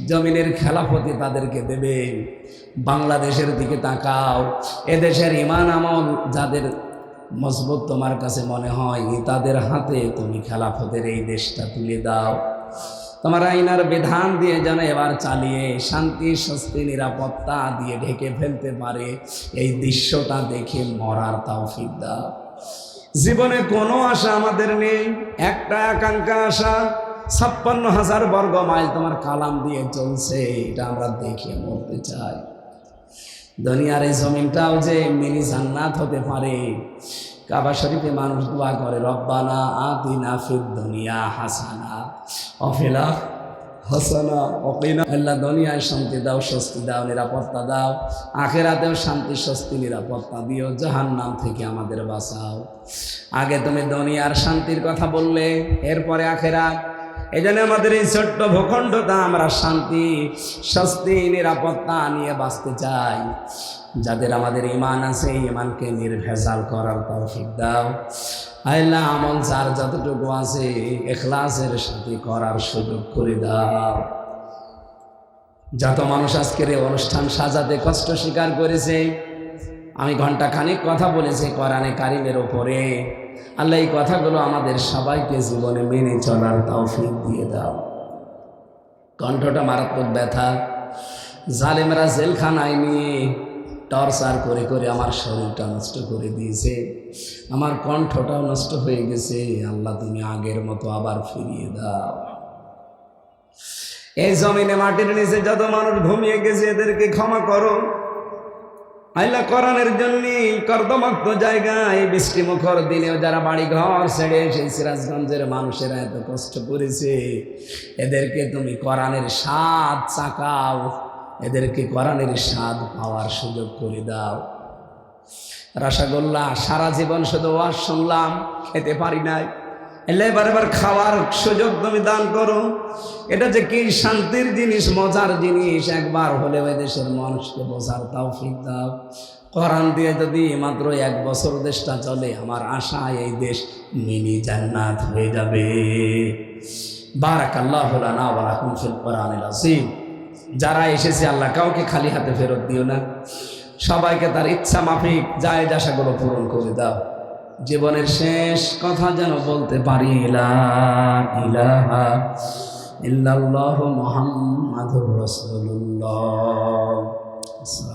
জমিনের খেলাফতি তাদেরকে দেবে। বাংলাদেশের দিকে তাকাও, এদেশের ইমান আমল যাদের মজবুত তোমার কাছে মনে হয়, তাদের হাতে তুমি খেলাফতের এই দেশটা তুলে দাও। তোমার আইনার বিধান দিয়ে যেন এবার চালিয়ে শান্তি স্বস্তি নিরাপত্তা দিয়ে ঢেকে ফেলতে পারে, এই দৃশ্যটা দেখে মরার তৌফিক দাও। জীবনে কোনো আশা আমাদের নেই, একটা আকাঙ্ক্ষা আশা, 56,000 বর্গ মাইল তোমার কালাম দিয়ে চলছে, এটা আমরা দেখে মরতে চাই। দুনিয়ার এই জমিনটাও যে মিনি জান্নাত হতে পারে, কাবা শরীফে মানুষ দোয়া করে রব্বানা আতিনা ফিদ দুনিয়া হাসানা ওয়া ফিল হাসানা ওয়া কিনা, আল্লাহ দুনিয়ায় শান্তি দাও, স্বস্তি দাও, নিরাপত্তা দাও, আখিরাতেও শান্তি স্বস্তি নিরাপত্তা দিও, জাহান্নাম থেকে আমাদের বাঁচাও। আগে তুমি দুনিয়ার শান্তির কথা বললে, এরপরে আখিরাত। এই জন্য আমাদের এই ছোট্ট ভূখণ্ডটা আমরা শান্তি স্বস্তি নিরাপত্তা নিয়ে বাঁচতে চাই। যাদের আমাদের ঈমান আছে, ঈমানকে নির্ভেজাল করার তৌফিক দাও আল্লাহ। আমল যার যতটুকু আছে ইখলাসের সাথে করার সুযোগ করে দাও। যত মানুষ আজকের এই অনুষ্ঠান সাজাতে কষ্ট স্বীকার করেছে, আমি ঘন্টা খানিক কথা বলেছি কোরআনে কারিমের ওপরে, আল্লাহ এই কথাগুলো আমাদের সবাইকে জীবনে মেনে চলার তৌফিক দিয়ে দাও। কণ্ঠটা মারাত্মক ব্যথা, জালেমরা জেলখানায় নিয়ে টর্চার করে করে আমার শরীরটা নষ্ট করে দিয়েছে, আমার কণ্ঠটাও নষ্ট হয়ে গেছে। আল্লাহ তুমি আগের মতো আবার ফিরিয়ে দাও। এই জমিনে মাটির নিচে যত মানুষ ঘুমিয়ে গেছে এদেরকে ক্ষমা করো আল্লাহ। কোরআনের জন্য কর্দমাক্ত জায়গায় বৃষ্টি মুখর দিনেও যারা বাড়ি ঘর ছেড়ে সেই সিরাজগঞ্জের মানুষেরা এত কষ্ট করেছে, এদেরকে তুমি কোরআনের স্বাদ চাকাও, এদেরকে কোরআনের স্বাদ পাওয়ার সুযোগ করে দাও। রসগোল্লা সারা জীবন শুধু ওয়াজ শুনলাম, খেতে পারি নাই, এবার এবার খাওয়ার সুযোগ তুমি দান করো। এটা যে কি শান্তির জিনিস, মজার জিনিস, একবার হলে ওই দেশের মানুষকে বোঝার তৌফিক দাও। কোরআন দিয়ে যদি মাত্র 1 বছর দেশটা চলে, আমার আশা এই দেশ মিনি জান্নাত হয়ে যাবে। বারাকাল্লাহু লানা ওয়া লাকুম ফিল কোরআনিল আযীম। যারা এসেছে আল্লাহ কাউকে খালি হাতে ফেরত দিও না, সবাইকে তার ইচ্ছা মাফিক জায়েজ আশাগুলো পূরণ করে দাও। জীবনের শেষ কথা যেন বলতে পারি লা ইলাহা ইল্লাল্লাহু মুহাম্মাদুর রাসূলুল্লাহ।